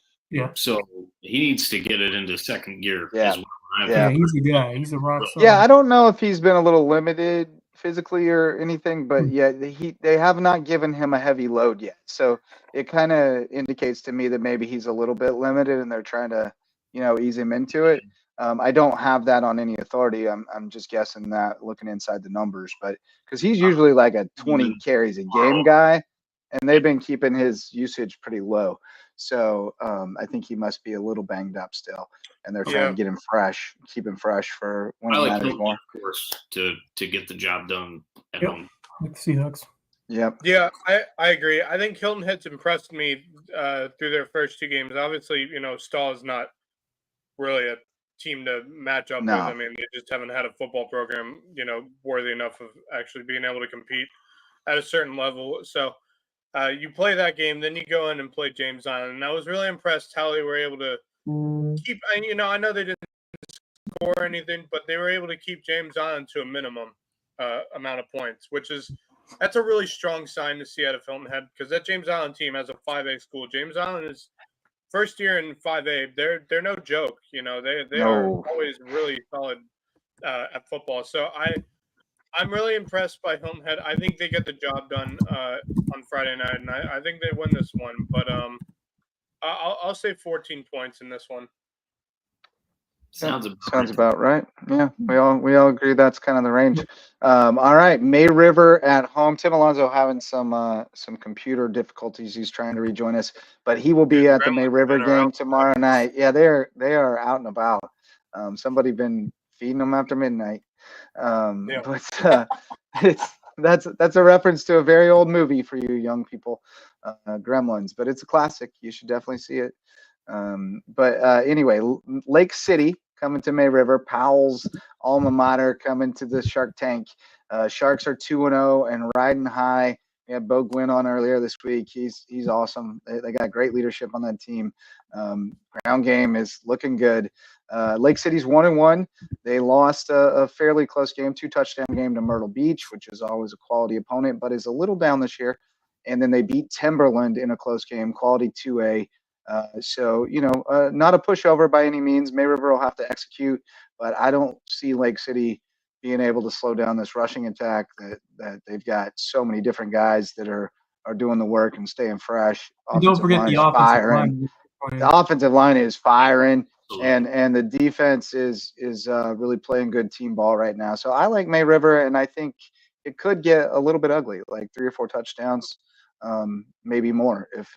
So he needs to get it into second gear as well. Yeah, he's a guy. He's a rock star. Yeah, I don't know if he's been a little limited physically or anything, but yeah, they have not given him a heavy load yet. So it kind of indicates to me that maybe he's a little bit limited, and they're trying to, ease him into it. I don't have that on any authority. I'm just guessing that, looking inside the numbers, but because he's usually like a 20 carries a game guy, and they've been keeping his usage pretty low. So I think he must be a little banged up still, and they're trying to get him fresh, keep him fresh for when it matters more. Of course, to get the job done at home. Like the Seahawks. Yep. Yeah, I agree. I think Hilton Head's impressed me through their first two games. Obviously, Stahl is not really a team to match up with. I mean, they just haven't had a football program, worthy enough of actually being able to compete at a certain level. So you play that game, then you go in and play James Island. And I was really impressed how they were able to keep, I know they didn't score anything, but they were able to keep James Island to a minimum amount of points, that's a really strong sign to see out of Hilton Head, because that James Island team has a 5A school. James Island is first year in 5A. They're no joke. They are always really solid at football. So I'm really impressed by Hilton Head. I think they get the job done on Friday night, and I think they win this one. But I'll say 14 points in this one. Sounds about right. Yeah, we all agree that's kind of the range. All right, May River at home. Tim Alonso having some computer difficulties. He's trying to rejoin us, but he will be at the May River game tomorrow night. Yeah, they are out and about. Somebody been feeding them after midnight. But that's a reference to a very old movie for you young people, Gremlins. But it's a classic. You should definitely see it. Anyway, Lake City coming to May River. Powell's alma mater coming to the Shark Tank. Sharks are 2-0 and riding high. We had Bo Gwynn on earlier this week. He's awesome. They got great leadership on that team. Ground game is looking good. Lake City's 1-1. They lost a fairly close game, 2-touchdown game to Myrtle Beach, which is always a quality opponent, but is a little down this year. And then they beat Timberland in a close game, quality 2A. So, not a pushover by any means. May River will have to execute, but I don't see Lake City being able to slow down this rushing attack that they've got so many different guys that are doing the work and staying fresh. Don't forget the offensive line. The offensive line is firing, and the defense is really playing good team ball right now. So I like May River, and I think it could get a little bit ugly, like 3 or 4 touchdowns, maybe more if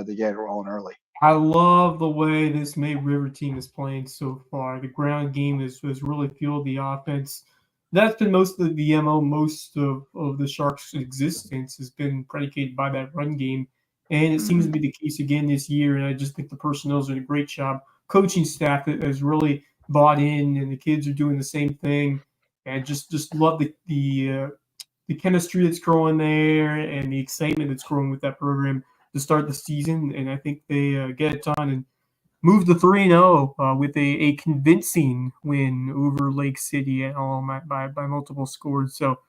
they get rolling early. I love the way this May River team is playing so far. The ground game has really fueled the offense. That's been most of the MO. Most of the Sharks' existence has been predicated by that run game, and it seems to be the case again this year. And I just think the personnel's doing a great job. Coaching staff has really bought in, and the kids are doing the same thing. And just love the chemistry that's growing there and the excitement that's growing with that program to start the season. And I think they get it done and move to 3-0 with a convincing win over Lake City at home by multiple scores. So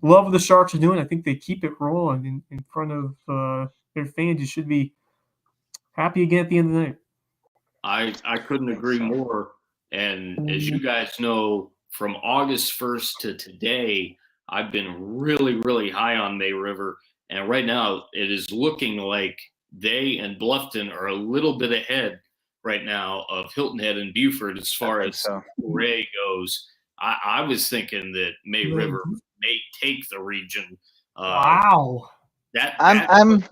love what the Sharks are doing. I think they keep it rolling in front of their fans. You should be happy again at the end of the night. I couldn't agree more. And as you guys know, from August 1st to today, I've been really, really high on May River. And right now, it is looking like they and Bluffton are a little bit ahead right now of Hilton Head and Buford as far as Ray goes. I was thinking that May River may take the region. Wow. I'm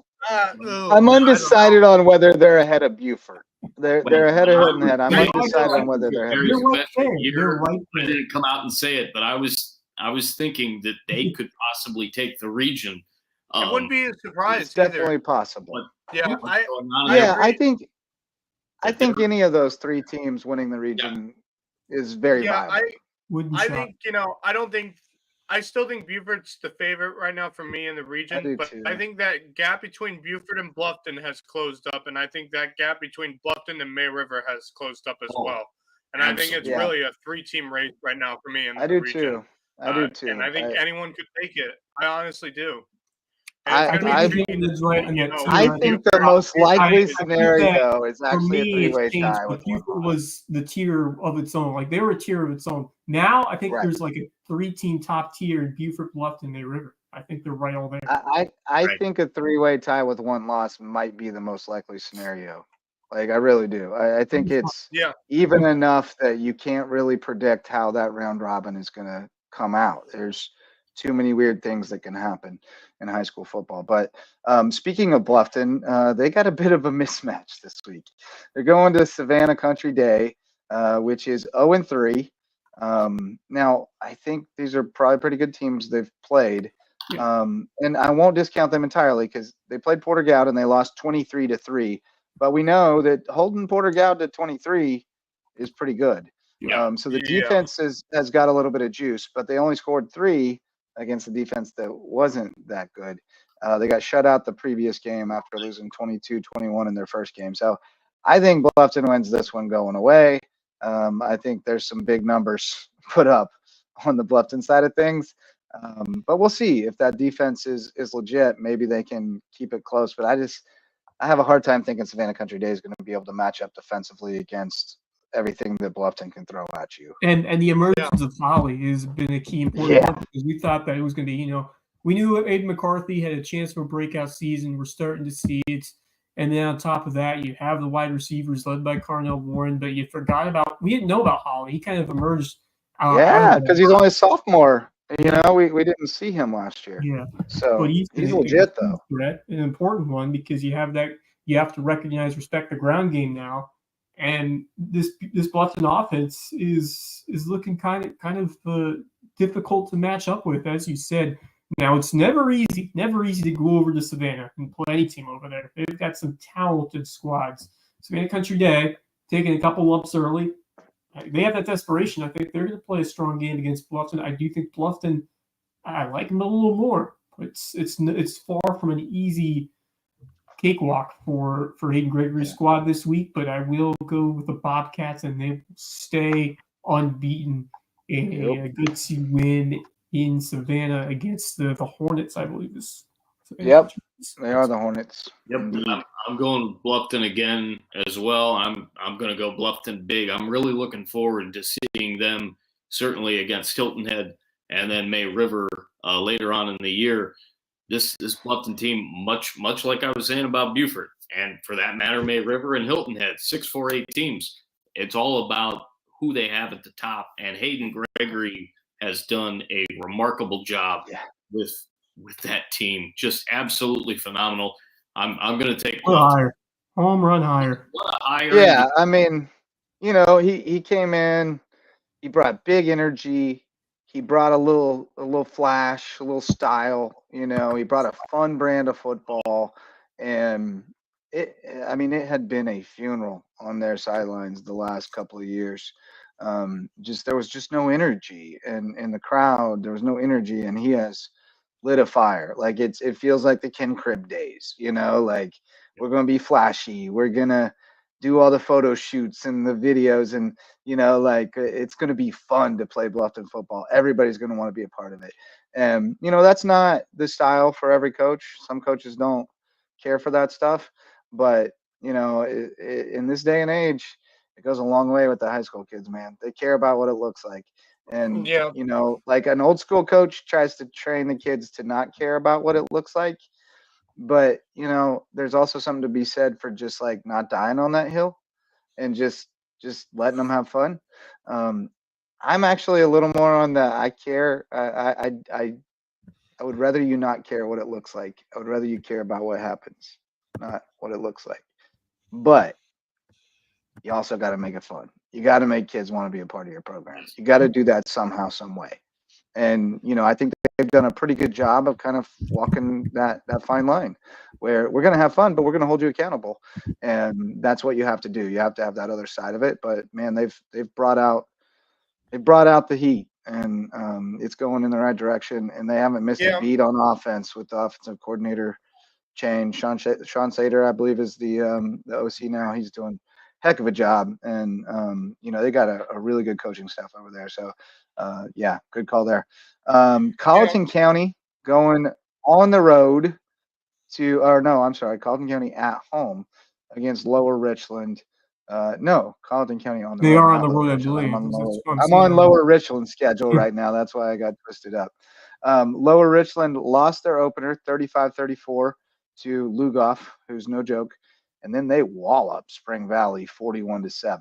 undecided on whether they're ahead of Buford. They're ahead of Hilton Head. I'm undecided on whether they're ahead. I didn't come out and say it, but I was thinking that they could possibly take the region. It wouldn't be a surprise. It's definitely possible. I think any of those 3 teams winning the region is very viable. I think I still think Beaufort's the favorite right now for me in the region, but too. I think that gap between Beaufort and Bluffton has closed up, and I think that gap between Bluffton and May River has closed up as well. And I think it's really a 3-team race right now for me in the region. I do too. And I think anyone could take it. I honestly do. I think the most likely scenario is actually a 3-way tie. But Beaufort was the tier of its own. Like they were a tier of its own. Now I think there's like a 3-team top tier in Beaufort, Bluffton, May River. I think they're right all there. I think a 3-way tie with one loss might be the most likely scenario. Like I really do. I think it's even enough that you can't really predict how that round robin is going to come out. There's too many weird things that can happen in high school football. But speaking of Bluffton, they got a bit of a mismatch this week. They're going to Savannah Country Day, which is 0-3. Now, I think these are probably pretty good teams they've played. And I won't discount them entirely because they played Porter Goud and they lost 23-3. But we know that holding Porter Goud to 23 is pretty good. So the defense has got a little bit of juice, but they only scored 3 against the defense that wasn't that good. They got shut out the previous game after losing 22-21 in their first game. So I think Bluffton wins this one going away. I think there's some big numbers put up on the Bluffton side of things. But we'll see if that defense is legit. Maybe they can keep it close. But I have a hard time thinking Savannah Country Day is going to be able to match up defensively against everything that Bluffton can throw at you. And the emergence of Holly has been a key important part because we thought that it was going to be, we knew Aiden McCarthy had a chance for a breakout season. We're starting to see it. And then on top of that, you have the wide receivers led by Carnell Warren, but you forgot we didn't know about Holly. He kind of emerged. Because he's only a sophomore. We didn't see him last year. Yeah. So but he's legit, though. Threat, an important one because you have to recognize, respect the ground game now. And this Bluffton offense is looking kind of difficult to match up with, as you said. Now it's never easy to go over to Savannah and play any team over there. They've got some talented squads. Savannah Country Day taking a couple lumps early. They have that desperation. I think they're going to play a strong game against Bluffton. I do think Bluffton, I like them a little more. It's far from an easy cakewalk for Hayden Gregory's squad this week, but I will go with the Bobcats, and they will stay unbeaten. A good win in Savannah against the Hornets, I believe. They are the Hornets. Yep, I'm going Bluffton again as well. I'm going to go Bluffton big. I'm really looking forward to seeing them certainly against Hilton Head and then May River later on in the year. This Bluffton team, much like I was saying about Beaufort, and for that matter, May River and Hilton Head, 6-4-8 teams. It's all about who they have at the top, and Hayden Gregory has done a remarkable job with that team. Just absolutely phenomenal. I'm going to take home run higher. What a higher. Yeah, I mean, he came in, he brought big energy. He brought a little flash, a little style, he brought a fun brand of football. And it had been a funeral on their sidelines the last couple of years. There was just no energy in the crowd. There was no energy, and he has lit a fire. Like it feels like the Ken Cribb days, like we're going to be flashy. We're going to do all the photo shoots and the videos, and it's going to be fun to play Bluffton football. Everybody's going to want to be a part of it. And that's not the style for every coach. Some coaches don't care for that stuff, but in this day and age, it goes a long way with the high school kids, man. They care about what it looks like. And like an old school coach tries to train the kids to not care about what it looks like. But, there's also something to be said for just like not dying on that hill and just letting them have fun. I'm actually a little more on the I care. I would rather you not care what it looks like. I would rather you care about what happens, not what it looks like. But you also got to make it fun. You got to make kids want to be a part of your program. You got to do that somehow, some way. And, I think they've done a pretty good job of kind of walking that fine line where we're going to have fun, but we're going to hold you accountable. And that's what you have to do. You have to have that other side of it. But man, they've brought out the heat, and it's going in the right direction. And they haven't missed a beat on offense with the offensive coordinator change. Sean Sater, I believe, is the OC now. He's doing a heck of a job, and they got a really good coaching staff over there. So, good call there. Colleton County going on the road Colleton County at home against Lower Richland. Colleton County on the road. They are on the road, I believe. I'm on Lower Richland's schedule right now. That's why I got twisted up. Lower Richland lost their opener 35-34 to Lugoff, who's no joke. And then they wallop Spring Valley 41-7.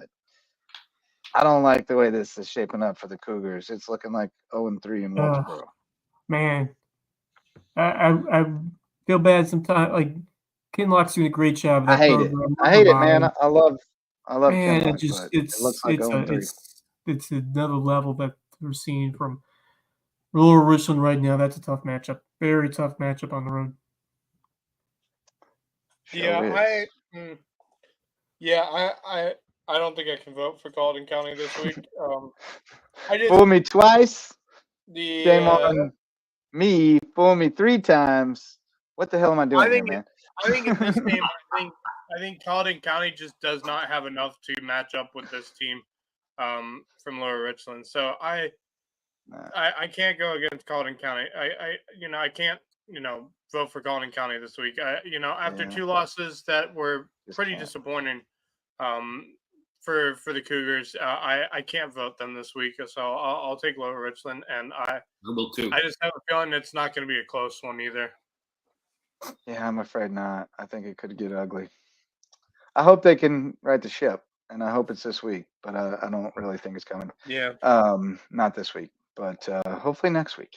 I don't like the way this is shaping up for the Cougars. It's looking like 0-3 in Walterboro. Man, I feel bad sometimes. Like, Kinlock's doing a great job. I hate it. I hate it, man. I love man, Kinlock, it looks like 0-3. It's another level that we're seeing from Lower Richland right now. That's a tough matchup. Very tough matchup on the road. I don't think I can vote for Colleton County this week. Fool me twice. Shame on me. Fool me 3 times. What the hell am I doing here, man? I think in this game, I think Colleton County just does not have enough to match up with this team from Lower Richland. So I can't go against Colleton County. I can't vote for Colleton County this week. After 2 losses that were pretty disappointing for the Cougars, I can't vote them this week. So I'll take Lower Richland, and I will too. I just have a feeling it's not going to be a close one either. Yeah, I'm afraid not. I think it could get ugly. I hope they can right the ship, and I hope it's this week, but I don't really think it's coming. Yeah. Not this week, but hopefully next week.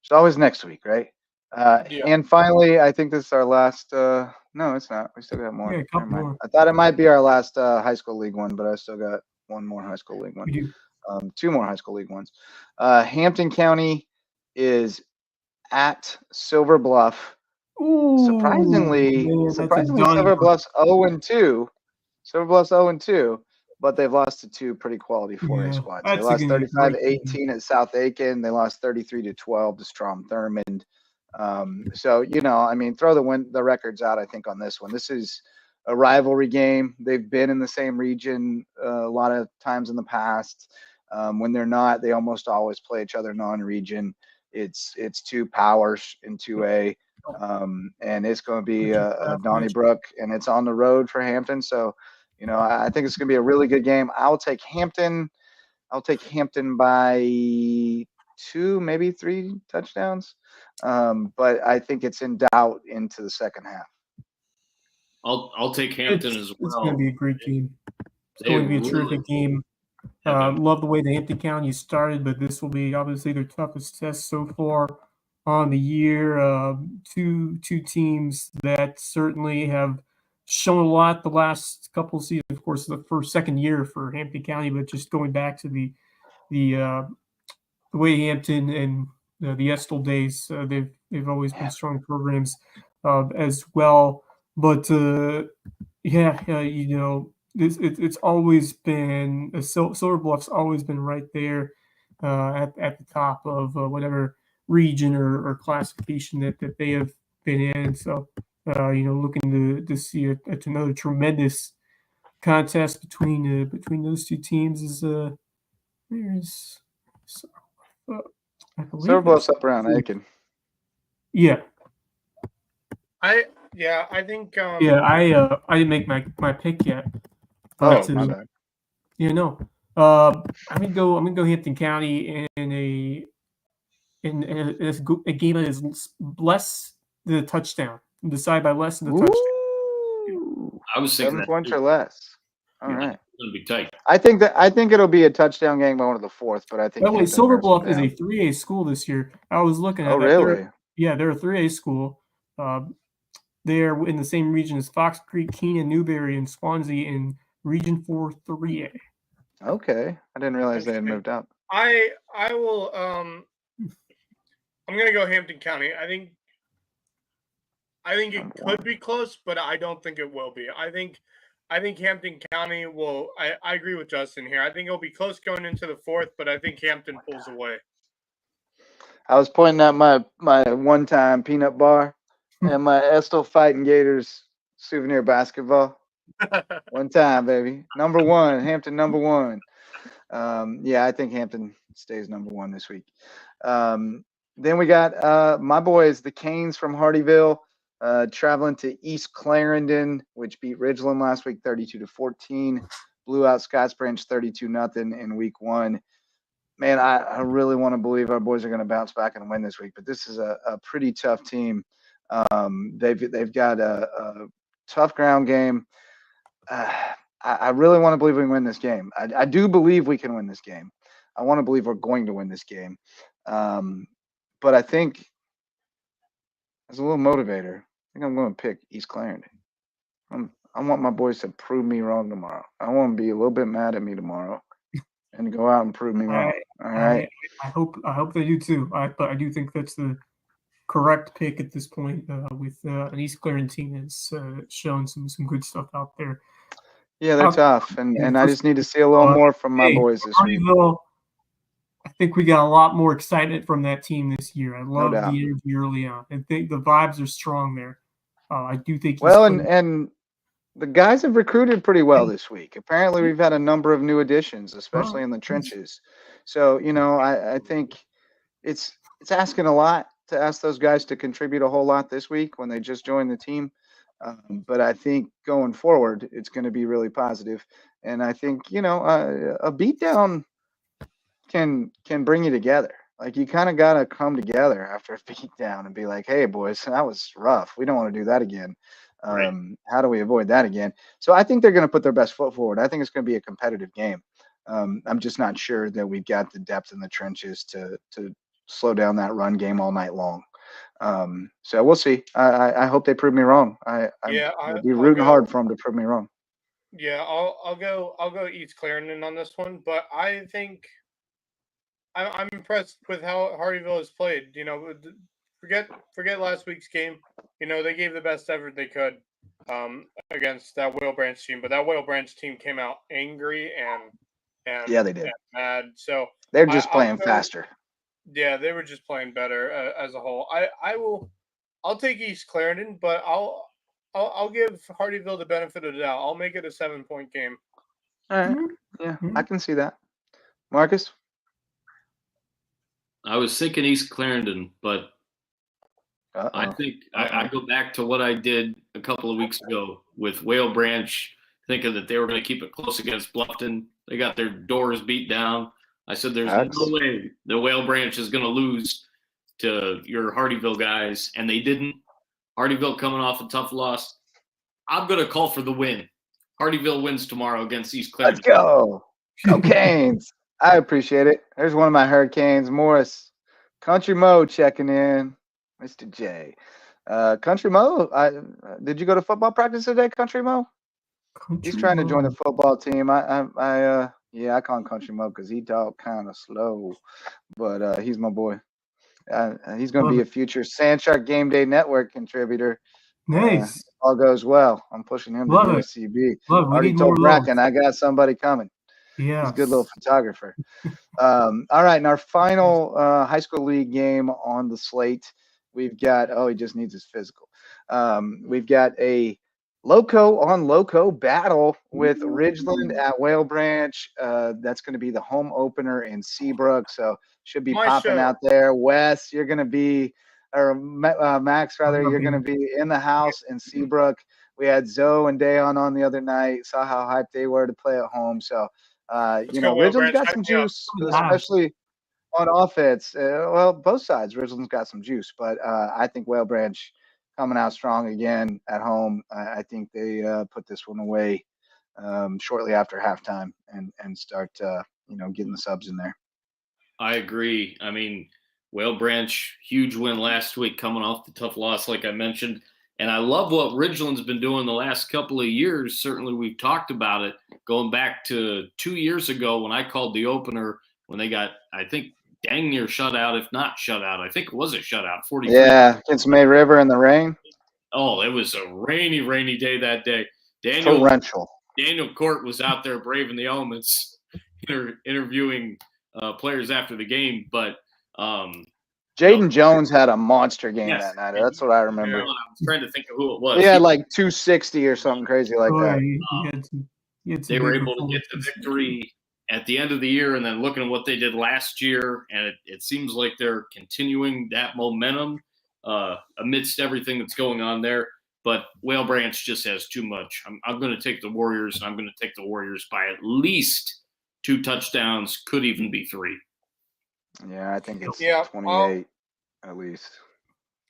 It's always next week, right? And finally, I think this is our last. No, it's not. We still got more. Yeah, a couple more. I thought it might be our last high school league one, but I still got one more high school league one. We do. 2 more high school league ones. Hampton County is at Silver Bluff. Ooh, Surprisingly, Silver Bluff's 0-2. Silver Bluff's 0-2, but they've lost to 2 pretty quality 4A squads. They lost 35-18 at South Aiken. They lost 33-12 to Strom Thurmond. Throw the records out, I think, on this one. This is a rivalry game. They've been in the same region a lot of times in the past. When they're not, they almost always play each other non-region. It's 2 powers in 2A. And it's going to be Donnybrook, and it's on the road for Hampton. So, I think it's going to be a really good game. I'll take Hampton by 2, maybe 3 touchdowns. But I think it's in doubt into the second half. I'll take Hampton as well. It's going to be a great game. It's going to be a terrific game. Love the way the Hampton County started, but this will be obviously their toughest test so far on the year. Two teams that certainly have shown a lot the last couple of seasons. Of course, the second year for Hampton County, but just going back to the way Hampton and the Estill days, they've always been strong programs as well. But it's always been Silver Bluff's always been right there at the top of whatever region or classification that they have been in. So looking to see another tremendous contest between those 2 teams is Silver Bluff's up around Aiken. Yeah. I think. I didn't make my pick yet. My bad. I'm gonna go Hampton County in a game that is less than a touchdown. Decided by less than a touchdown. I was thinking 7 points or less. All right. It's gonna be tight. I think it'll be a touchdown game going to the 4th, but I think. By the way, Silver Bluff is a 3A school this year. I was looking at. Oh, really? They're a 3A school. They're in the same region as Fox Creek, Keenan, Newberry, and Swansea in Region 4 3A. Okay, I didn't realize they had moved up. I will. I'm gonna go Hampton County. I think it could be close, but I don't think it will be. I think I think Hampton County will. I agree with Justin here. I think it'll be close going into the fourth, but I think Hampton pulls away. I was pointing at my one-time peanut bar and my Estill Fighting Gators souvenir basketball. One time, baby. Number one, Hampton number one. Yeah, I think Hampton stays number one this week. Then we got my boys, the Canes from Hardyville, traveling to East Clarendon, which beat Ridgeland last week 32-14. Blew out Scotts Branch 32-0 in week one. Man, I really want to believe our boys are going to bounce back and win this week, but this is a pretty tough team. They've got a tough ground game. I really want to believe we can win this game. I do believe we can win this game. I want to believe we're going to win this game. But I think as a little motivator, I think I'm going to pick East Clarendon. I want my boys to prove me wrong tomorrow. I want them to be a little bit mad at me tomorrow and go out and prove me wrong. All right. I hope they do too. But I do think that's the correct pick at this point with an East Clarendon team that's shown some good stuff out there. Yeah, they're tough, and I just need to see a little more from my boys this week. I think we got a lot more excitement from that team this year. I love the energy early on. I think the vibes are strong there. I do think. Well, and the guys have recruited pretty well this week. Apparently, we've had a number of new additions, especially in the trenches. So, I think it's asking a lot to ask those guys to contribute a whole lot this week when they just joined the team. But I think going forward, it's going to be really positive. And I think, a beatdown can bring you together. Like, you kind of got to come together after a beatdown and be like, hey, boys, that was rough. We don't want to do that again. Right. How do we avoid that again? So I think they're going to put their best foot forward. I think it's going to be a competitive game. I'm just not sure that we've got the depth in the trenches to slow down that run game all night long. So we'll see. I hope they prove me wrong. I'll be rooting hard for them to prove me wrong. Yeah, I'll go East Clarendon on this one, but I think I'm impressed with how Hardyville has played. Forget last week's game. They gave the best effort they could against that Whale Branch team, but that Whale Branch team came out angry and yeah, they did. And mad. So they're just playing faster. Yeah, they were just playing better as a whole. I'll take East Clarendon, but I'll give Hardyville the benefit of the doubt. I'll make it a 7-point game. All right. Yeah, I can see that. Marcus? I was thinking East Clarendon, but I think I go back to what I did a couple of weeks ago with Whale Branch, thinking that they were going to keep it close against Bluffton. They got their doors beat down. I said, there's no way the Whale Branch is going to lose to your Hardyville guys, and they didn't. Hardyville coming off a tough loss. I'm going to call for the win. Hardyville wins tomorrow against East Clarendon. Let's go. Go Canes. I appreciate it. There's one of my Hurricanes, Morris. Country Mo checking in. Mr. J. Country Mo, did you go to football practice today, Country Mo? He's trying to join the football team. I call him Country Mo because he talk kind of slow, but he's my boy. He's going to be a future Sandshark Game Day Network contributor. Nice. All goes well. I'm pushing him to USCB. Already told Bracken I got somebody coming. Yeah, he's a good little photographer. All right, in our final high school league game on the slate, we've got he just needs his physical. We've got a Lowco on Lowco battle with Ridgeland at Whale Branch. That's going to be the home opener in Seabrook, so should be popping out there. Wes, you're going to be, or Max rather, you're going to be in the house in Seabrook. We had Zoe and Dayon on the other night. Saw how hyped they were to play at home. So Ridgeland's got some juice, especially on offense. Well, both sides. Ridgeland's got some juice, but I think Whale Branch coming out strong again at home. I think they put this one away shortly after halftime and start getting the subs in there. I agree. I mean, Whale Branch, huge win last week coming off the tough loss like I mentioned. And I love what Ridgeland's been doing the last couple of years. Certainly we've talked about it going back to 2 years ago when I called the opener when they got, I think, dang near shutout, if not shutout. I think it was a shutout, 43. Yeah, against May River in the rain. Oh, it was a rainy day that day. Torrential. Daniel Court was out there braving the elements, interviewing players after the game. But Jaden Jones had a monster game that night. That's what I remember. I was trying to think of who it was. He had like 260 or something crazy like that. They were able to get the victory at the end of the year, and then looking at what they did last year, and it seems like they're continuing that momentum amidst everything that's going on there. But Whale Branch just has too much. I'm going to take the Warriors, and I'm going to take the Warriors by at least 2 touchdowns, could even be 3. Yeah, I think it's 28 at least.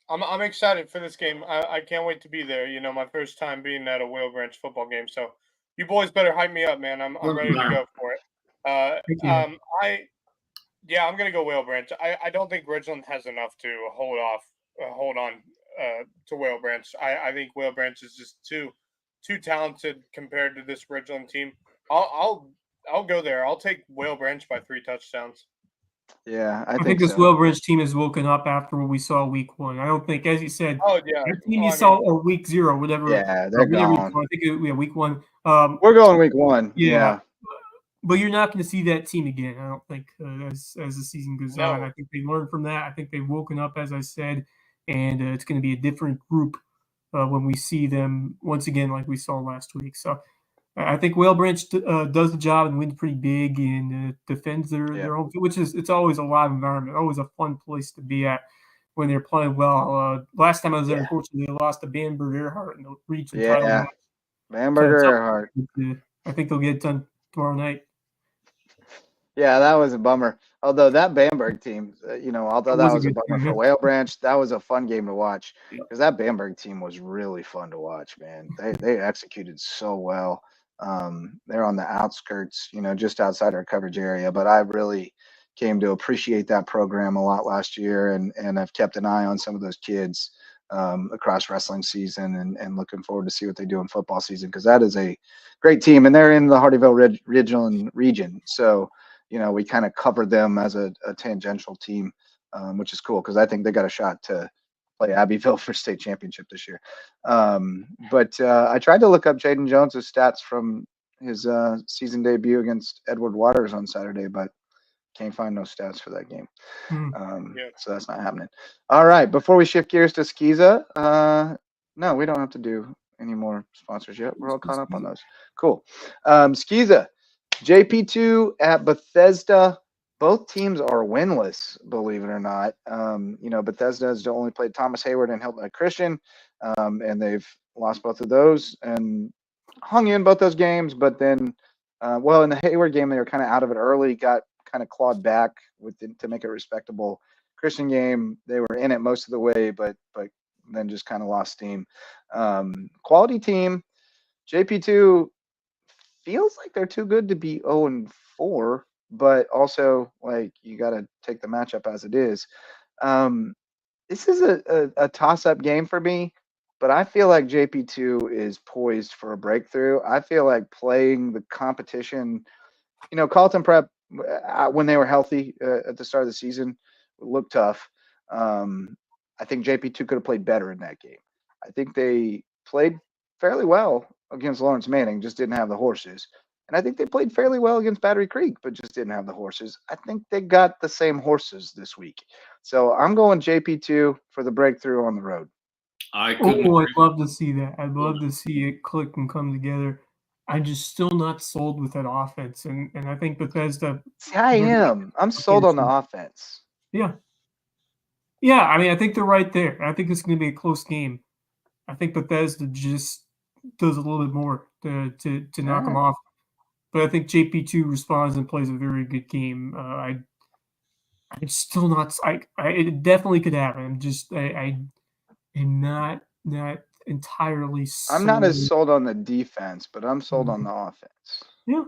I'm excited for this game. I can't wait to be there. You know, my first time being at a Whale Branch football game. So you boys better hype me up, man. I'm ready to go for it. I'm going to go Whale Branch. I don't think Ridgeland has enough to hold on to Whale Branch. I think Whale Branch is just too talented compared to this Ridgeland team. I'll go there. I'll take Whale Branch by 3 touchdowns. Yeah, I think this Whale Branch team has woken up after what we saw week 1. I don't think, as you said, the team you saw or week 0, whatever. Yeah, they're gone. I think week 1. We're going week 1. Yeah. But you're not going to see that team again, I don't think, as the season goes on. I think they learned from that. I think they've woken up, as I said, and it's going to be a different group when we see them once again like we saw last week. So I think Whale Branch does the job and wins pretty big and defends their own, which is it's always a live environment, always a fun place to be at when they're playing well. Last time I was there, unfortunately, they lost to Bamberg Earhart in the region title match. Bamberg Earhart. I think they'll get it done tomorrow night. Yeah, that was a bummer. Although that Bamberg team, although that was a bummer for Whale Branch, that was a fun game to watch because that Bamberg team was really fun to watch, man. They executed so well. They're on the outskirts, just outside our coverage area, but I really came to appreciate that program a lot last year, and I've kept an eye on some of those kids across wrestling season and looking forward to see what they do in football season because that is a great team, and they're in the Hardyville Ridgeland region, so we kind of covered them as a tangential team, which is cool because I think they got a shot to play Abbeville for state championship this year. But I tried to look up Jaden Jones's stats from his season debut against Edward Waters on Saturday, but can't find no stats for that game. So that's not happening. All right, before we shift gears to Skiza, no, we don't have to do any more sponsors yet. We're all caught up on those. Cool. Skiza, JP2 at Bethesda. Both teams are winless, believe it or not. Bethesda has only played Thomas Hayward and Hilton Christian, and they've lost both of those and hung in both those games. But then, in the Hayward game, they were kind of out of it early, got kind of clawed back to make it respectable. Christian game, they were in it most of the way, but then just kind of lost steam. Quality team. JP2 feels like they're too good to be 0-4. But also, you got to take the matchup as it is. This is a toss-up game for me, but I feel like JP2 is poised for a breakthrough. I feel like playing the competition, Carleton Prep, when they were healthy at the start of the season, looked tough. I think JP2 could have played better in that game. I think they played fairly well against Lawrence Manning, just didn't have the horses. And I think they played fairly well against Battery Creek, but just didn't have the horses. I think they got the same horses this week. So I'm going JP2 for the breakthrough on the road. I'd love to see that. I'd love to see it click and come together. I'm just still not sold with that offense. And I think Bethesda. See, I am. I'm sold on the offense. Yeah. Yeah, I think they're right there. I think it's going to be a close game. I think Bethesda just does a little bit more to knock them off. But I think JP2 responds and plays a very good game. I'm still not. It definitely could happen. I am not entirely sold. I'm not as sold on the defense, but I'm sold on the offense. Yeah.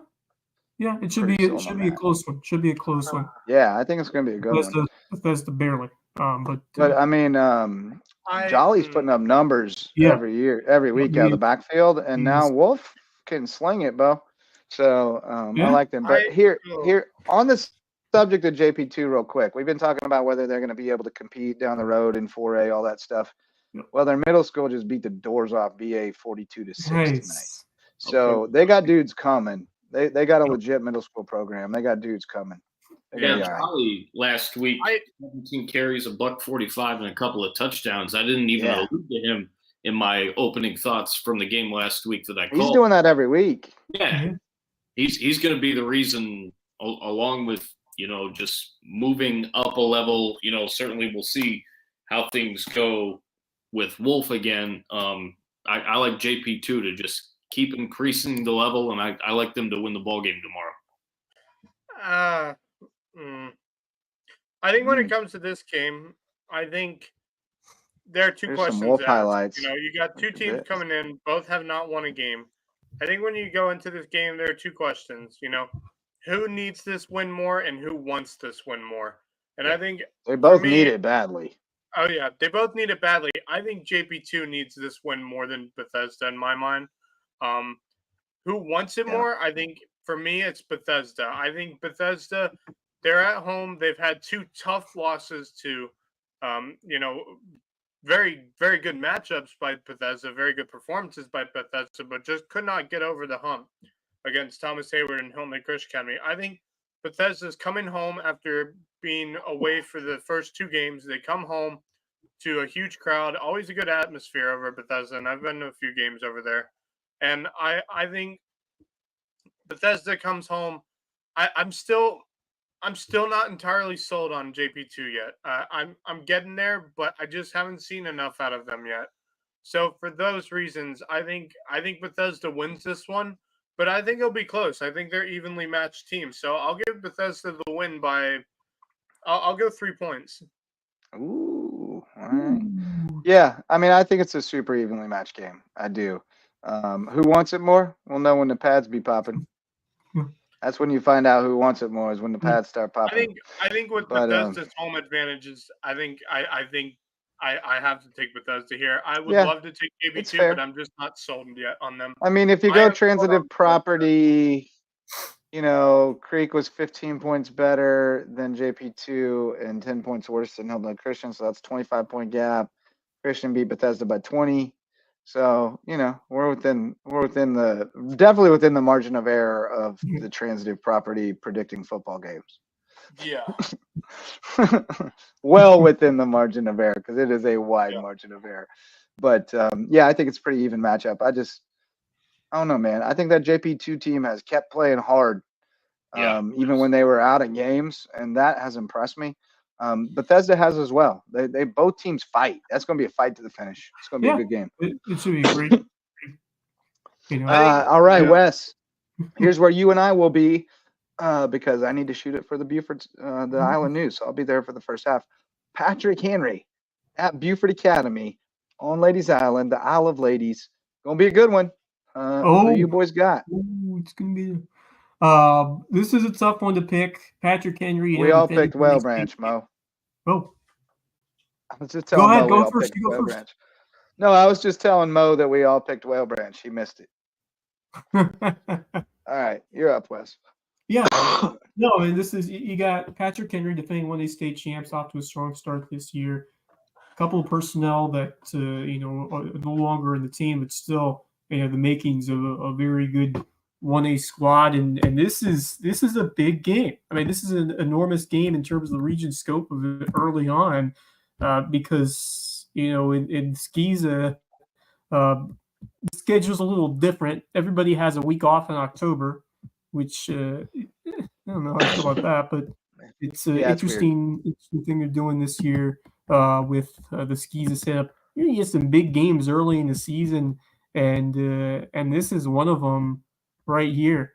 It should be a close one. Should be a close one. Yeah, I think it's going to be a good one. Bethesda barely. Jolly's putting up numbers every week out of the backfield, and now Wolf can sling it, Bo. So I like them. But here on the subject of JP2 real quick, we've been talking about whether they're going to be able to compete down the road in 4A, all that stuff. Well, their middle school just beat the doors off BA 42-6 tonight. So they got dudes coming. They got a legit middle school program. They got dudes coming. Charlie last week, 17 carries, $145, and a couple of touchdowns. I didn't even allude to him in my opening thoughts from the game last week that I called. He's doing that every week. Yeah, he's going to be the reason, along with just moving up a level. Certainly we'll see how things go with Wolf again. I like JP2 to just keep increasing the level, and I like them to win the ball game tomorrow. I think when it comes to this game, I think there are two questions. Some Wolf highlights. You got two teams coming in, both have not won a game. I think when you go into this game, there are two questions. Who needs this win more and who wants this win more? And I think they both need it badly. Oh, yeah, they both need it badly. I think JP2 needs this win more than Bethesda in my mind. Who wants it more? I think for me, it's Bethesda. I think Bethesda, they're at home. They've had two tough losses to, very, very good matchups by Bethesda, very good performances by Bethesda, but just could not get over the hump against Thomas Hayward and Hillman Christian Academy. I think Bethesda's coming home after being away for the first two games. They come home to a huge crowd, always a good atmosphere over at Bethesda, and I've been to a few games over there. And I think Bethesda comes home. I'm still not entirely sold on JP2 yet. I'm getting there, but I just haven't seen enough out of them yet. So for those reasons, I think Bethesda wins this one, but I think it'll be close. I think they're evenly matched teams. So I'll give Bethesda the win by I'll go 3 points. Ooh, all right. Yeah, I mean, I think it's a super evenly matched game. I do. Who wants it more? We'll know when the pads be popping. That's when you find out who wants it more, is when the pads start popping. I think with Bethesda's home advantages, I think I have to take Bethesda here. I would love to take JP2, but I'm just not sold yet on them. I mean, if you go transitive property, Creek was 15 points better than JP2 and 10 points worse than Hillman Christian, so that's 25-point gap. Christian beat Bethesda by 20. So, we're definitely within the margin of error of the transitive property predicting football games. Yeah. Well within the margin of error, because it is a wide margin of error. But, I think it's a pretty even matchup. I don't know, man. I think that JP2 team has kept playing hard, even when they were out of games, and that has impressed me. Bethesda has as well. They both teams fight. That's going to be a fight to the finish. It's going to be a good game. It should be great. All right, Wes. Here's where you and I will be, because I need to shoot it for the Buford, the Island News. So I'll be there for the first half. Patrick Henry at Buford Academy on Ladies Island, the Isle of Ladies. Going to be a good one. Who you boys got? It's going to be. This is a tough one to pick. Patrick Henry. We all picked Whale Branch, Mo. Oh. I was just telling Go ahead. Mo Go first. You go first. Branch. No, I was just telling Mo that we all picked Whale Branch. He missed it. All right. You're up, Wes. Yeah. No, and this is, you got Patrick Henry defending one of these state champs, off to a strong start this year. A couple of personnel that, are no longer in the team, but still, the makings of a very good 1A squad, and this is a big game. I mean, this is an enormous game in terms of the region scope of it early on, because in Skeeza, the schedule's a little different. Everybody has a week off in October, which I don't know how I feel about that, but it's an interesting thing they're doing this year with the Skeeza setup. You get some big games early in the season, and this is one of them right here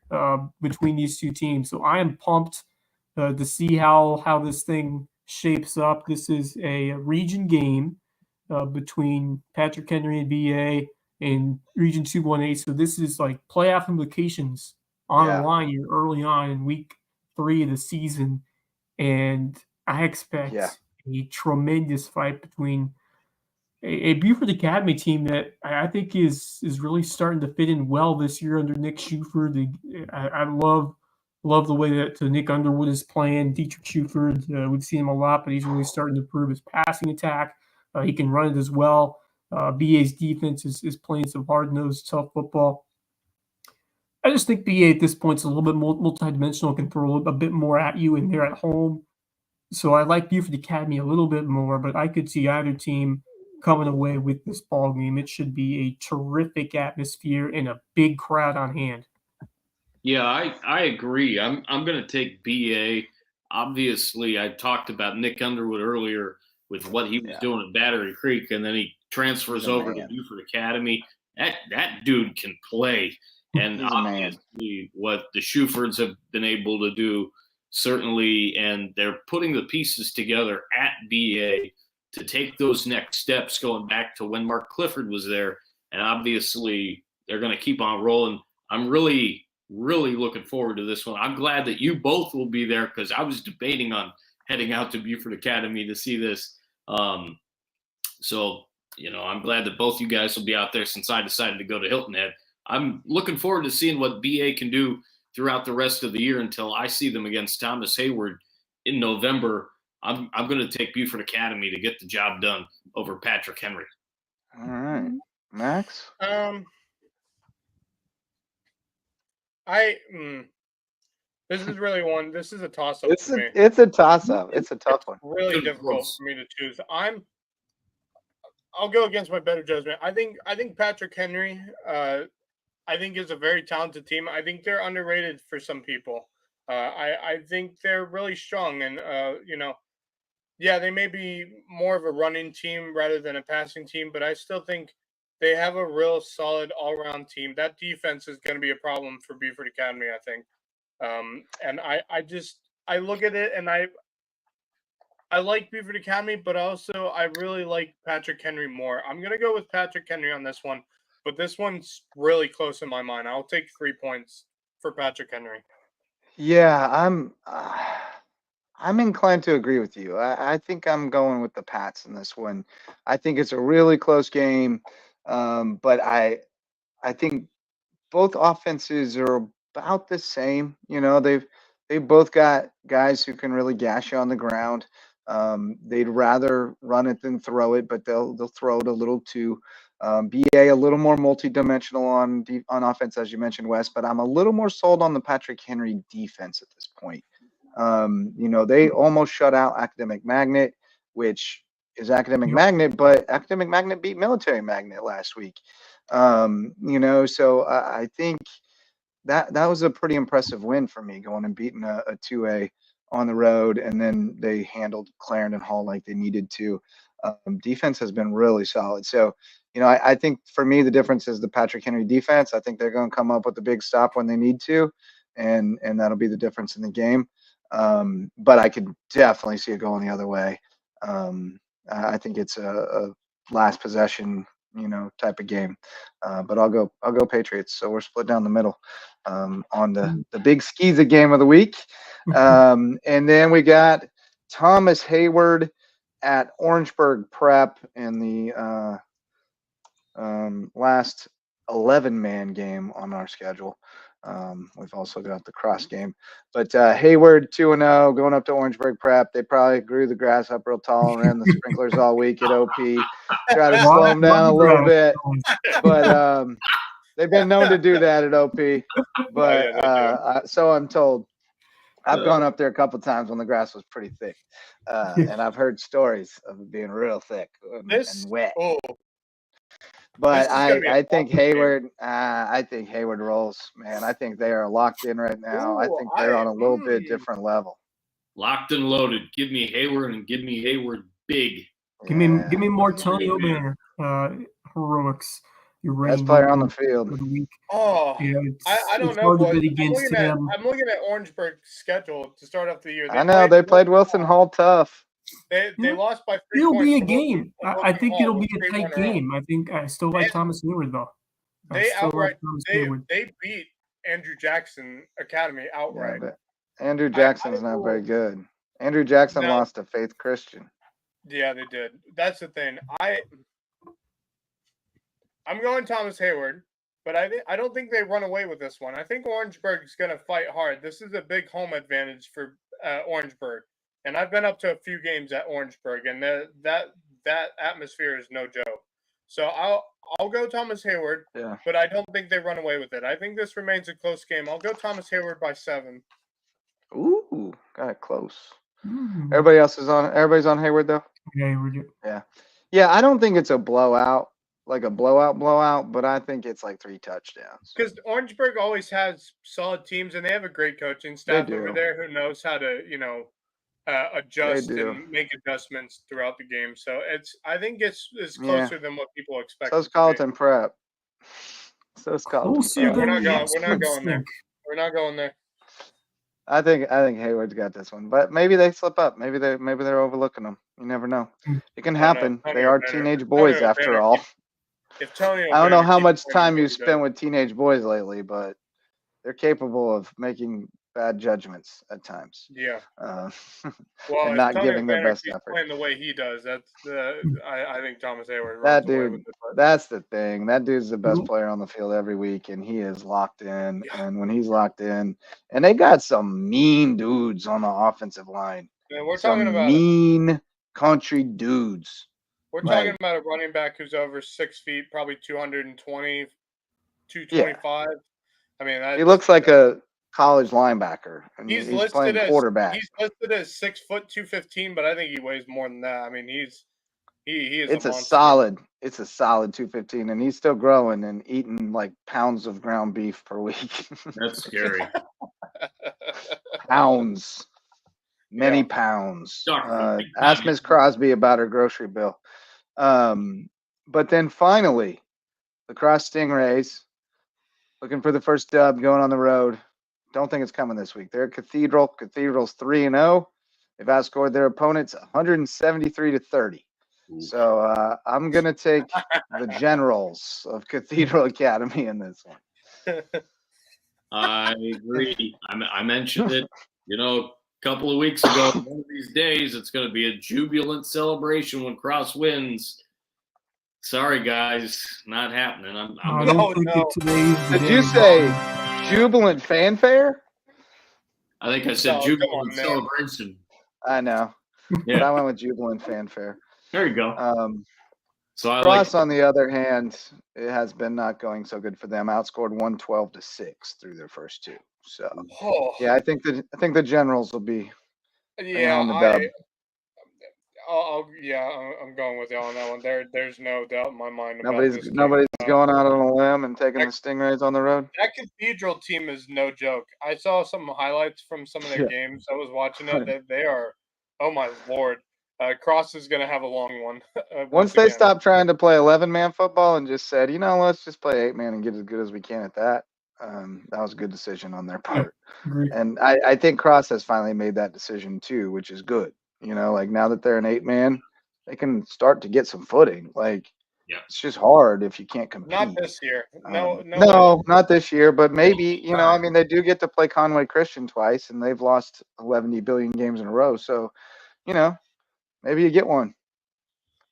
between these two teams. So I am pumped to see how this thing shapes up. This is a region game between Patrick Henry and BA and Region 2-1-8. So this is like playoff implications on the line here early on in week 3 of the season. And I expect a tremendous fight between a Buford Academy team that I think is really starting to fit in well this year under Nick Schuford. I love the way that Nick Underwood is playing. Dietrich Schuford, we've seen him a lot, but he's really starting to prove his passing attack. He can run it as well. BA's defense is playing some hard-nosed, tough football. I just think BA at this point is a little bit multidimensional, can throw a bit more at you, and they're at home. So I like Buford Academy a little bit more, but I could see either team coming away with this ball game. It should be a terrific atmosphere and a big crowd on hand. Yeah, I agree. I'm going to take BA. Obviously, I talked about Nick Underwood earlier with what he was doing at Battery Creek, and then he transfers over to Buford Academy. That dude can play. And obviously what the Shufords have been able to do, certainly, and they're putting the pieces together at BA to take those next steps going back to when Mark Clifford was there. And obviously they're going to keep on rolling. I'm really looking forward to this one. I'm glad that you both will be there because I was debating on heading out to Buford Academy to see this. So, I'm glad that both you guys will be out there since I decided to go to Hilton Head. I'm looking forward to seeing what BA can do throughout the rest of the year until I see them against Thomas Hayward in November. I'm going to take Buford Academy to get the job done over Patrick Henry. All right. Max? This is really one. This is a toss-up for me. It's a toss-up. It's a tough one. Really difficult for me to choose. I'll go against my better judgment. I think Patrick Henry, I think is a very talented team. I think they're underrated for some people. I think they're really strong, and they may be more of a running team rather than a passing team, but I still think they have a real solid all-around team. That defense is going to be a problem for Buford Academy, I think. And I look at it and I like Buford Academy, but also I really like Patrick Henry more. I'm going to go with Patrick Henry on this one, but this one's really close in my mind. I'll take 3 points for Patrick Henry. Yeah, I'm inclined to agree with you. I think I'm going with the Pats in this one. I think it's a really close game, but I think both offenses are about the same. They've both got guys who can really gash you on the ground. They'd rather run it than throw it, but they'll throw it a little too. BA a little more multidimensional on offense, as you mentioned, Wes, but I'm a little more sold on the Patrick Henry defense at this point. They almost shut out Academic Magnet, which is Academic Magnet, but Academic Magnet beat Military Magnet last week. So I think that was a pretty impressive win for me, going and beating a 2A on the road, and then they handled Clarendon Hall like they needed to. Defense has been really solid. So, I think for me, the difference is the Patrick Henry defense. I think they're going to come up with a big stop when they need to, and that'll be the difference in the game. But I could definitely see it going the other way. I think it's a last possession, type of game. But I'll go Patriots. So we're split down the middle on the big Skeeza game of the week. And then we got Thomas Hayward at Orangeburg Prep in the last 11-man game on our schedule. We've also got the cross game, but Hayward 2-0 going up to Orangeburg Prep. They probably grew the grass up real tall and ran the sprinklers all week at OP. Try to slow them down a little bit, but they've been known to do that at OP. But so I'm told. I've gone up there a couple times when the grass was pretty thick, and I've heard stories of it being real thick and wet. But I think Hayward. I think Hayward rolls, man. I think they are locked in right now. I think they're on a little bit different level. Locked and loaded. Give me Hayward and give me Hayward big. Give me more Tony O'Banner heroics. Best player on the field. Oh, yeah, I don't know. I'm looking at Orangeburg's schedule to start off the year. I know they played Wilson Hall tough. They lost by 3 it'll points. Be a game. I think it'll be a tight game. I think I still like Thomas Hayward though. They beat Andrew Jackson Academy outright. Yeah, Andrew Jackson's not very good. Andrew Jackson lost to Faith Christian. Yeah, they did. That's the thing. I'm going Thomas Hayward, but I don't think they run away with this one. I think Orangeburg is going to fight hard. This is a big home advantage for Orangeburg, and I've been up to a few games at Orangeburg, and that atmosphere is no joke. So I'll go Thomas Hayward, but I don't think they run away with it. I think this remains a close game. I'll go Thomas Hayward by 7. Ooh, got it close. Everybody's on Hayward though? Yeah, I don't think it's a blowout, like a blowout, but I think it's like 3 touchdowns. Because Orangeburg always has solid teams, and they have a great coaching staff over there who knows how to, adjust and make adjustments throughout the game. So I think it's closer than what people expect. So's Carleton Prep. So's Carleton Prep. We're not going there. I think Hayward's got this one, but maybe they slip up. Maybe they're overlooking them. You never know. It can happen. They are teenage boys after all. If Tony, I don't know how much time you've spent with teenage boys lately, but they're capable of making bad judgments at times. Yeah. Well, and not giving their best effort. Playing the way he does, that's I think Thomas Hayward. That dude. That's the thing. That dude's the best player on the field every week, and he is locked in. Yeah. And when he's locked in, and they got some mean dudes on the offensive line. Yeah, we're talking about mean country dudes. We're talking about a running back who's over 6 feet, probably 220, 225. Yeah. I mean, he looks like a college linebacker, and he's playing quarterback. He's listed as 6 foot 215, but I think he weighs more than that. I mean, he is. It's a solid 215, and he's still growing and eating like pounds of ground beef per week. That's scary. Pounds, many pounds. Ask Miss Crosby about her grocery bill. But then finally, the Cross Stingrays looking for the first dub, going on the road. Don't think it's coming this week. They're at Cathedral. Cathedral's 3-0. They've outscored their opponents 173-30. So I'm gonna take the Generals of Cathedral Academy in this one. I agree. I mentioned it, a couple of weeks ago. One of these days, it's going to be a jubilant celebration when Cross wins. Sorry, guys, not happening. Did you say jubilant fanfare? I think I said jubilant celebration. I know. Yeah. But I went with jubilant fanfare. There you go. So Cross, on the other hand, it has been not going so good for them. Outscored 112-6 through their first 2. So I think the Generals will be on the dub. I'm going with you on that one. There's no doubt in my mind. Nobody's going out on a limb and taking the Stingrays on the road. That Cathedral team is no joke. I saw some highlights from some of their games. I was watching it. That they are, oh my Lord. Cross is going to have a long one. Once they stopped trying to play 11-man football and just said, let's just play 8-man and get as good as we can at that. That was a good decision on their part. And I think Cross has finally made that decision too, which is good. Like now that they're an 8-man, they can start to get some footing. Like, it's just hard if you can't compete. Not this year. No, not this year, but maybe, they do get to play Conway Christian twice, and they've lost 11 billion games in a row. So, maybe you get one.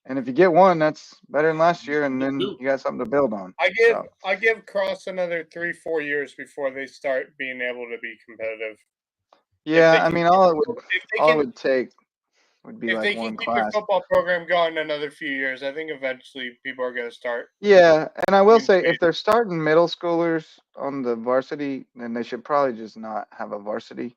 And if you get one, that's better than last year, and then you got something to build on. I give Cross another 3-4 years before they start being able to be competitive. Yeah, all it would take would be like one class. If they can keep their football program going another few years, I think eventually people are going to start. Yeah, and I will say, if they're starting middle schoolers on the varsity, then they should probably just not have a varsity.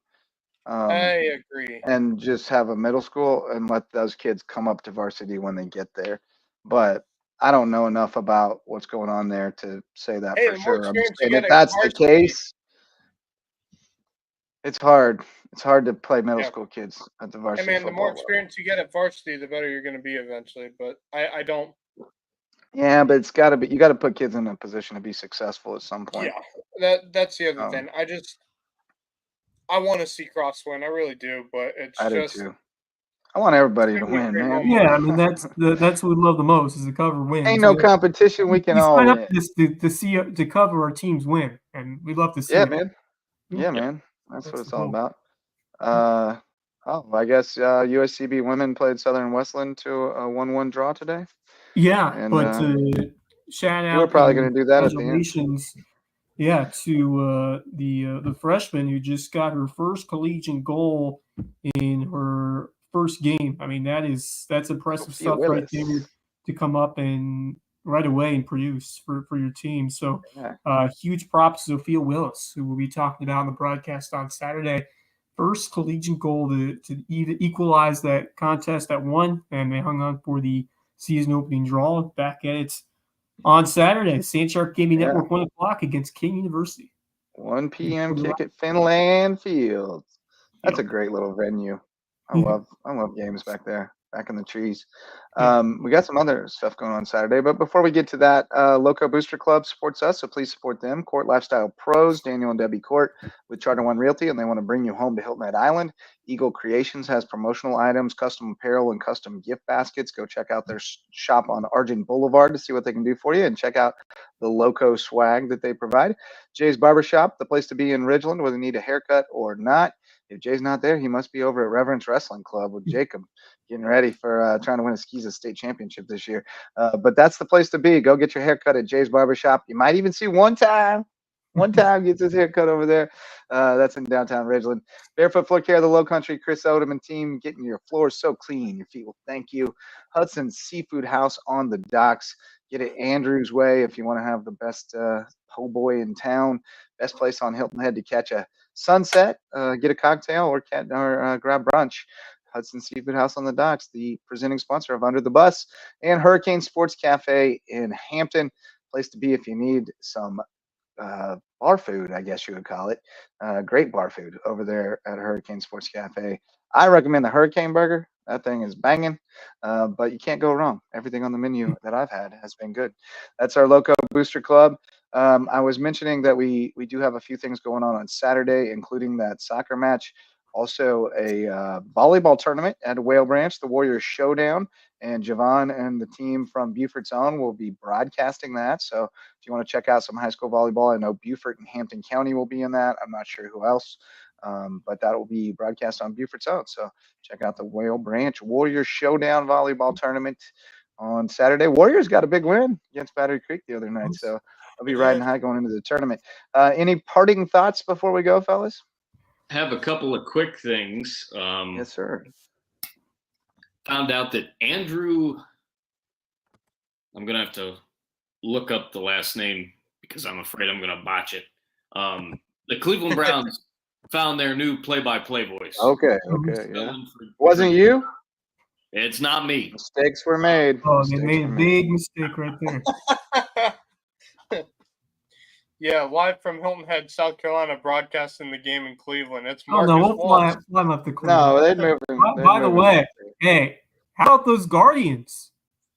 I agree. And just have a middle school and let those kids come up to varsity when they get there. But I don't know enough about what's going on there to say that for sure. I'm just saying, if that's the case, it's hard. It's hard to play middle school kids at the varsity. The more experience you get at varsity, the better you're going to be eventually. But I don't. Yeah, but it's got to be. You got to put kids in a position to be successful at some point. Yeah, that's the other thing. I want to see Cross win. I really do, but I do too. I want everybody to win, man. Yeah, that's what we love the most is to cover wins. Ain't no competition. We can all sign up to cover our teams win, and we love to see. Yeah, man. Yeah, man. That's what it's all about. I guess USCB women played Southern Westland to a 1-1 draw today. Yeah, and, but shout out. We're probably going to do that at the end. Yeah, to the freshman who just got her first collegiate goal in her first game. I mean, that's impressive stuff right there to come up and right away and produce for your team. So huge props to Sophia Willis, who we'll be talking about in the broadcast on Saturday. First collegiate goal to equalize that contest at 1, and they hung on for the season opening draw. Back at it on Saturday, Sand Shark Gaming Network, 1 o'clock against King University. 1 p.m. kick at Finland Fields. That's a great little venue. I love games back there, back in the trees. We got some other stuff going on Saturday, but before we get to that, Lowco Booster Club supports us, so please support them. Court Lifestyle Pros, Daniel and Debbie Court with Charter One Realty, and they want to bring you home to Hilton Head Island. Eagle Creations has promotional items, custom apparel, and custom gift baskets. Go check out their shop on Argent Boulevard to see what they can do for you, and check out the Lowco swag that they provide. Jay's Barbershop, the place to be in Ridgeland, whether you need a haircut or not. If Jay's not there, he must be over at Reverence Wrestling Club with Jacob, getting ready for trying to win a Skeeza State Championship this year. But that's the place to be. Go get your haircut at Jay's Barbershop. You might even see one time gets his haircut over there. That's in downtown Ridgeland. Barefoot Floor Care, the Low Country, Chris Odom and team, getting your floors so clean. Your feet will thank you. Hudson's Seafood House on the docks. Get it Andrews Way if you want to have the best po' boy in town. Best place on Hilton Head to catch a sunset, get a cocktail, or grab brunch. Hudson Seafood House on the docks, the presenting sponsor of Under the Bus, and Hurricane Sports Cafe in Hampton. Place to be if you need some bar food, I guess you would call it. Great bar food over there at Hurricane Sports Cafe. I recommend the Hurricane Burger. That thing is banging, but you can't go wrong. Everything on the menu that I've had has been good. That's our Lowco Booster Club. I was mentioning that we do have a few things going on Saturday, including that soccer match. Also a volleyball tournament at Whale Branch, the Warriors Showdown, and Javon and the team from Beaufort's Own will be broadcasting that. So if you want to check out some high school volleyball, I know Beaufort and Hampton County will be in that. I'm not sure who else. But that will be broadcast on Beaufort's Own. So check out the Whale Branch Warriors Showdown volleyball tournament on Saturday. Warriors got a big win against Battery Creek the other night, so I'll be riding high going into the tournament. Any parting thoughts before we go, fellas? Have a couple of quick things. Yes, sir. Found out that Andrew, I'm going to have to look up the last name because I'm afraid I'm going to botch it. The Cleveland Browns found their new play-by-play voice. Okay, yeah. Wasn't you? It's not me. Mistakes were made. Oh, they made a big mistake right there. Yeah, live from Hilton Head, South Carolina, broadcasting the game in Cleveland. It's Marcus Walsh. Climb up the Cleveland. No, they'd move him. By the way, hey, how about those Guardians?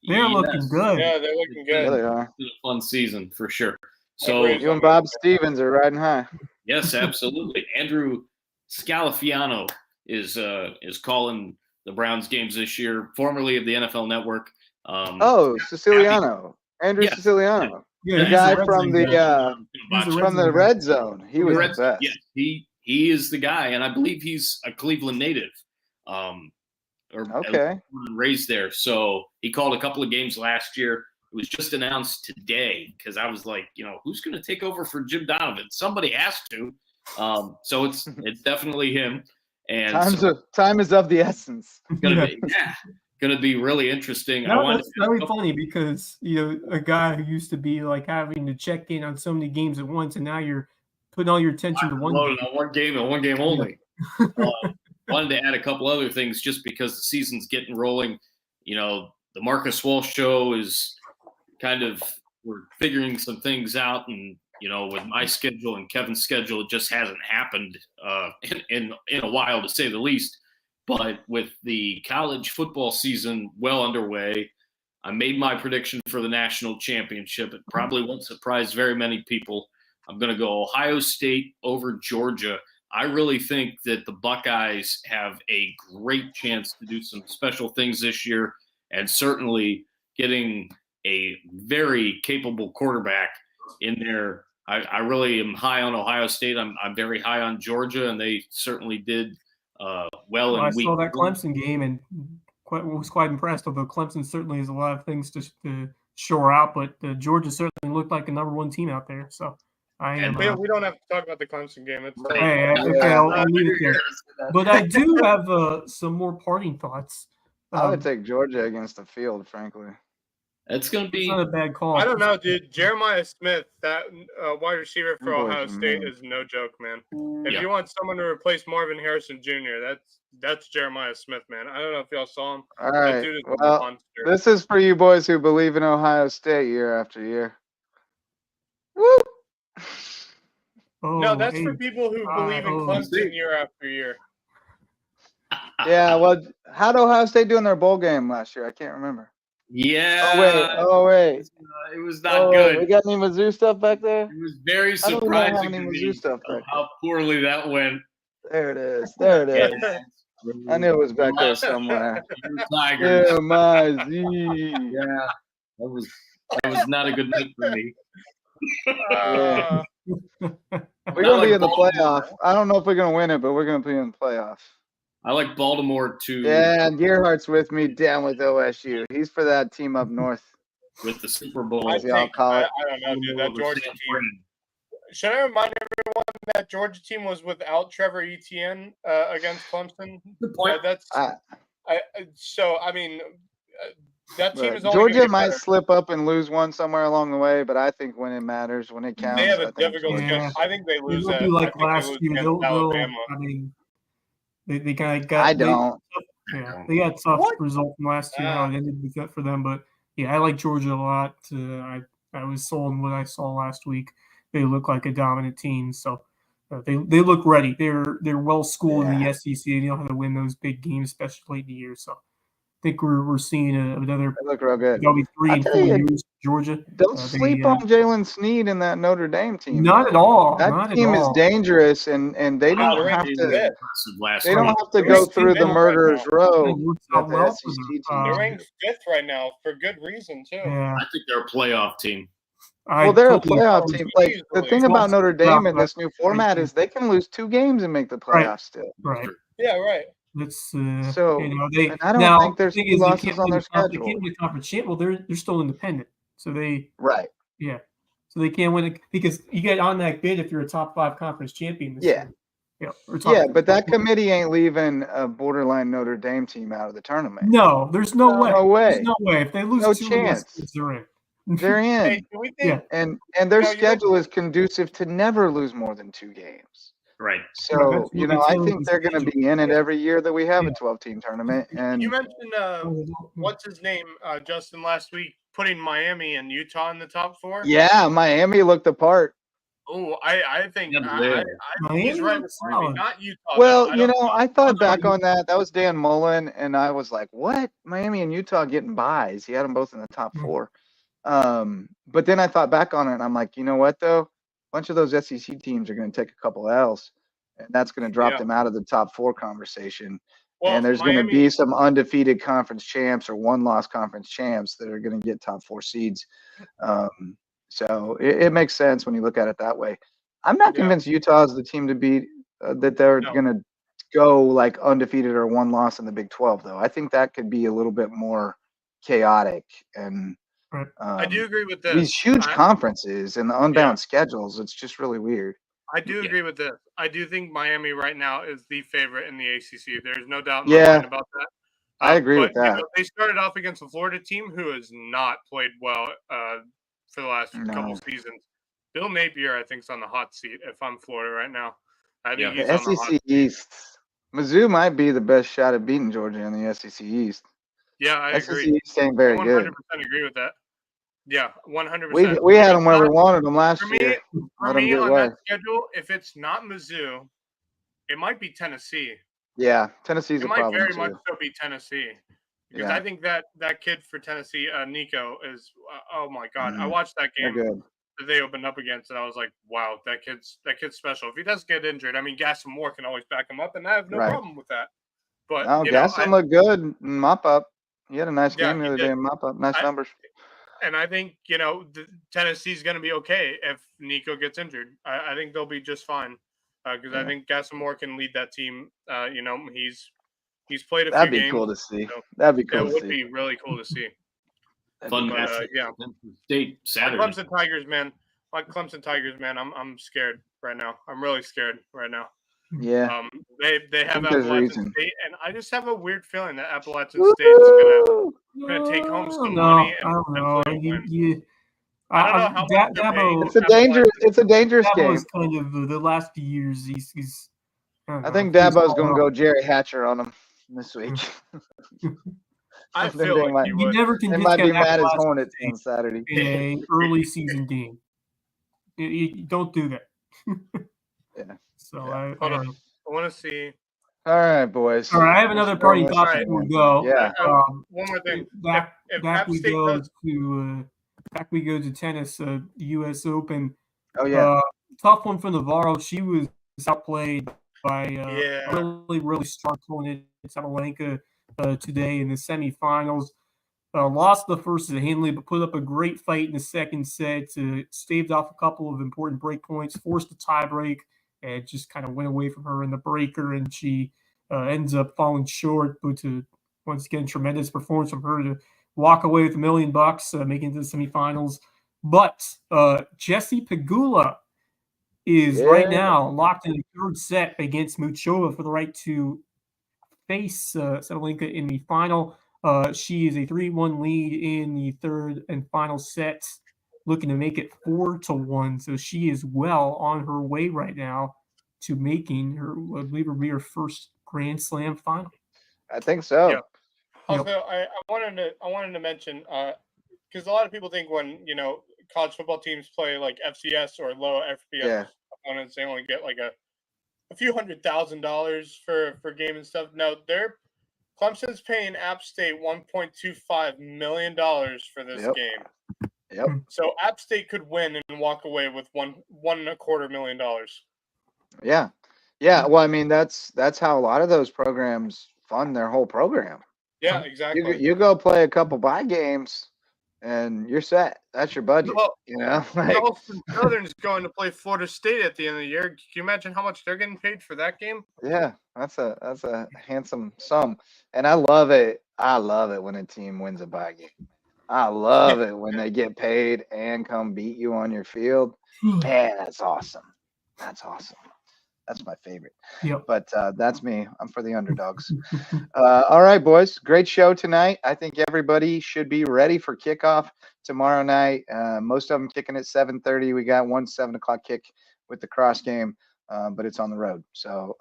They're looking good. Yeah, they're looking good. Yeah, they are. It's a fun season for sure. So you and Bob Stevens are riding high. Yes, absolutely. Andrew Scalafiano is calling the Browns games this year, formerly of the NFL Network. Siciliano. Andrew Siciliano. Yeah, the guy from the Red Zone. He was the best. Yes, he is the guy, and I believe he's a Cleveland native. Raised there. So he called a couple of games last year. It was just announced today because I was like, who's going to take over for Jim Donovan? Somebody has to. So it's definitely him. And time is of the essence. Going to be really interesting. That's very funny because a guy who used to be like having to check in on so many games at once, and now you're putting all your attention to one game and one game only. Wanted to add a couple other things just because the season's getting rolling. The Marcus Walsh show is we're figuring some things out, and with my schedule and Kevin's schedule, it just hasn't happened in a while, to say the least. But with the college football season well underway, I made my prediction for the national championship. It probably won't surprise very many people. I'm going to go Ohio State over Georgia. I really think that the Buckeyes have a great chance to do some special things this year, and certainly getting a very capable quarterback in there. I really am high on Ohio State. I'm very high on Georgia, and they certainly did well in week. I saw that Clemson game and was quite impressed, although Clemson certainly has a lot of things to shore out, but Georgia certainly looked like a number one team out there. So we don't have to talk about the Clemson game. I'll leave it there. But I do have some more parting thoughts. I would take Georgia against the field, frankly. It's going to be. It's not a bad call. I don't know, dude. Jeremiah Smith, that wide receiver for Boys, Ohio State, man. is no joke, man. If Yeah. you want someone to replace Marvin Harrison Jr., that's Jeremiah Smith, man. I don't know if y'all saw him. All That right. dude is a Well, monster. this is for you boys who believe in Ohio State year after year. Woo! Oh, No, that's hey, for people who believe in Clemson year after year. Yeah, well, how did Ohio State do in their bowl game last year? I can't remember. Yeah. Oh, wait. It was not good. We got any Mizzou stuff back there? It was very How do we not have surprising any to Mizzou me stuff back how poorly that went. There it is. There it is. I knew it was back there somewhere. Tigers. Yeah, my Z. Yeah, that was not a good night for me. Yeah. We're I going to like be in the Baltimore. playoff. I don't know if we're going to win it, but we're going to be in the playoff. I like Baltimore too. Yeah, and Gerhardt's with me down with OSU. He's for that team up north. With the Super Bowl. I As y'all think, call I it. don't know, dude. That Over Georgia San team. Fran. Should I remind everyone that Georgia team was without Trevor Etienne against Clemson? Good point. That team is only Georgia gonna get might better. slip up and lose one somewhere along the way, but I think when it matters, when it counts, They have a I think difficult Georgia- schedule. I think they lose They'll that. do like I think they last lose year. against Alabama. I mean, they kind of got. I don't. They got a tough What? result from last year. How it ended with that for them, but yeah, I like Georgia a lot. I was sold on what I saw last week. They look like a dominant team, so they look ready. They're well schooled in the SEC. They know how to win those big games, especially late in the year. So I think we're seeing another. They look real good. That'll be 3 and 4 years. Georgia. Don't sleep on Jalen Sneed and that Notre Dame team. Not at all. That not team at is all. dangerous, and they Wow, don't they're have ranked to. fifth. They don't have to They're go ranked through fifth the right murderer's now. row It works that out the well SEC for them. teams They're do. ranked fifth right now for good reason too. Yeah. I think they're a playoff team. Well, they're a totally playoff agree. team. Like the thing about Notre Dame in this new format Right. is they can lose 2 games and make the playoffs still. Right. Yeah, right. That's So, and I don't now think there's the thing 2 is they losses can't on win their the conference. They schedule. can't win the conference champ. Well, they're still independent, so they Right. so they can't win it because you get on that bid if you're a top 5 conference champion this Yeah. year. Yeah, or top Yeah, 3. but that committee ain't leaving a borderline Notre Dame team out of the tournament. No, there's no way. No way. There's no way. If they lose No 2 chance. against they're in. They're Hey, in. do we think? Yeah. And their No, you schedule is conducive to never lose more than 2 games. Right. So, that's what I they think they're going to be in it every year that we have a 12-team tournament. And You mentioned what's his name, Justin, last week, putting Miami and Utah in the top 4. yeah, Miami looked the part. Oh, I think Yeah, I think he's Miami right looks before me, solid. not Utah. Well, though. I thought back on that. That was Dan Mullen, and I was like, what? Miami and Utah getting buys. He had them both in the top 4. But then I thought back on it, and I'm like, you know what, though? A bunch of those SEC teams are going to take a couple L's, and that's going to drop them out of the top 4 conversation. Well, and there's going to Miami- be some undefeated conference champs or one-loss conference champs that are going to get top 4 seeds. So it makes sense when you look at it that way. I'm not convinced Utah is the team to beat, that they're going to go like undefeated or 1 loss in the Big 12, though. I think that could be a little bit more chaotic. And I do agree with this. these huge conferences and the unbound schedules, it's just really weird. I do agree with this. I do think Miami right now is the favorite in the ACC. There's no doubt in my mind about that. I agree with that. They started off against a Florida team who has not played well for the last couple seasons. Bill Napier, I think, is on the hot seat. If I'm Florida right now, I think he's the on the hot SEC seat. East. Mizzou might be the best shot at beating Georgia in the SEC East. Yeah, I SEC agree. East ain't very 100% good. agree with that. Yeah, 100%. We had them where we wanted them last year. For me, on that schedule, if it's not Mizzou, it might be Tennessee. Yeah, Tennessee's a problem It might very too. much so be Tennessee. Because I think that kid for Tennessee, Nico, is oh my god! I watched that game that they opened up against, and I was like, wow, that kid's special. If he does get injured, I mean, Gaston Moore can always back him up, and I have no problem with that. But Gaston looked good in mop up. He had a nice game the he other did. day in mop up. Nice numbers. And I think Tennessee's going to be okay if Nico gets injured. I think they'll be just fine because I think Gaston Moore can lead that team. He's played a few games. That'd be cool to see. So That'd be cool. It would be really cool to see. Fun match. State Saturday. My Clemson Tigers, man. I'm scared right now. I'm really scared right now. Yeah. They have there's Appalachian reason. State, and I just have a weird feeling that Appalachian State's gonna take home some money and I don't know. potentially win. I don't know how much they're paying. Dabo, It's a dangerous Dabo game. is kind of the last few years. He's I think Dabo's going to go Jerry Hatcher on him this week. I feel like he would. Never can they might be mad as Hornets on Saturday in a early season game. You don't do that. Yeah. So yeah. I want to see. All right, boys. All right, I have another party thought before we go. Yeah. One more thing. Back we go does... to tennis, the U.S. Open. Oh yeah. Tough one for Navarro. She was outplayed by a really strong opponent, Sabalenka, today in the semifinals. Lost the first to Hindley, but put up a great fight in the second set. Staved off a couple of important break points, forced a tie break, and just kind of went away from her in the breaker, and she ends up falling short. But once again, tremendous performance from her to walk away with $1 million, making it to the semifinals. But Jessie Pegula is right now locked in the third set against Muchova for the right to face Sabalenka in the final. She is a 3-1 lead in the third and final set, looking to make it 4-1. So she is well on her way right now to making her, I believe, will be her first Grand Slam final. I think so. Yeah. Also, I wanted to mention because a lot of people think when college football teams play like FCS or low FBS opponents, they only get like a few $100,000 for game and stuff. No, Clemson's paying App State $1.25 million for this game. Yep. So App State could win and walk away with $1.25 million. Yeah. Yeah. Well, I mean, that's how a lot of those programs fund their whole program. Yeah, exactly. You go play a couple bye games and you're set. That's your budget. Well, Like, Charleston Southern's going to play Florida State at the end of the year. Can you imagine how much they're getting paid for that game? Yeah, that's a handsome sum. And I love it. I love it when a team wins a bye game. I love it when they get paid and come beat you on your field. Man, that's awesome. That's awesome. That's my favorite. Yep. But that's me. I'm for the underdogs. All right, boys. Great show tonight. I think everybody should be ready for kickoff tomorrow night. Most of them kicking at 7:30. We got one 7 o'clock kick with the cross game, but it's on the road. So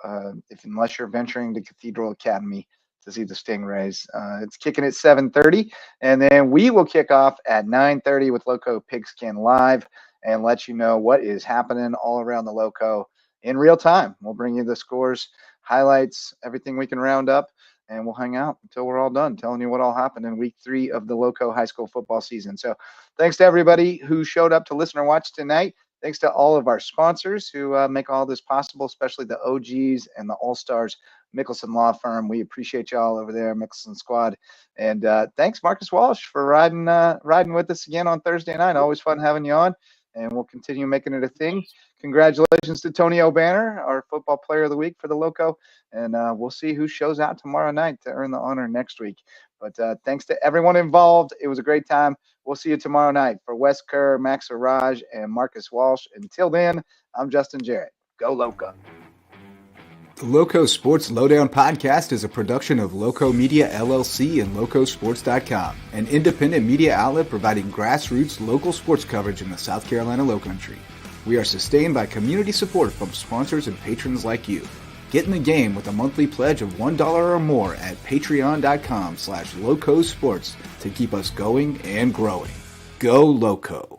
unless you're venturing to Cathedral Academy to see the Stingrays, it's kicking at 7:30. And then we will kick off at 9:30 with Lowco Pigskin Live and let you know what is happening all around the Lowco in real time. We'll bring you the scores, highlights, everything we can round up, and we'll hang out until we're all done, telling you what all happened in week 3 of the Lowco high school football season. So thanks to everybody who showed up to listen or watch tonight. Thanks to all of our sponsors who make all this possible, especially the OGs and the All-Stars Mickelson Law Firm. We appreciate y'all over there, Mickelson Squad. And thanks, Marcus Walsh, for riding with us again on Thursday night. Always fun having you on, and we'll continue making it a thing. Congratulations to Tony O'Banner, our football player of the week for the Lowco. And we'll see who shows out tomorrow night to earn the honor next week. But thanks to everyone involved. It was a great time. We'll see you tomorrow night. For Wes Kerr, Max Arraj, and Marcus Walsh. Until then, I'm Justin Jarrett. Go Lowco. The Lowco Sports Lowdown podcast is a production of Lowco Media LLC and LowcoSports.com, an independent media outlet providing grassroots local sports coverage in the South Carolina Lowcountry. We are sustained by community support from sponsors and patrons like you. Get in the game with a monthly pledge of $1 or more at patreon.com/LowcoSports to keep us going and growing. Go Lowco.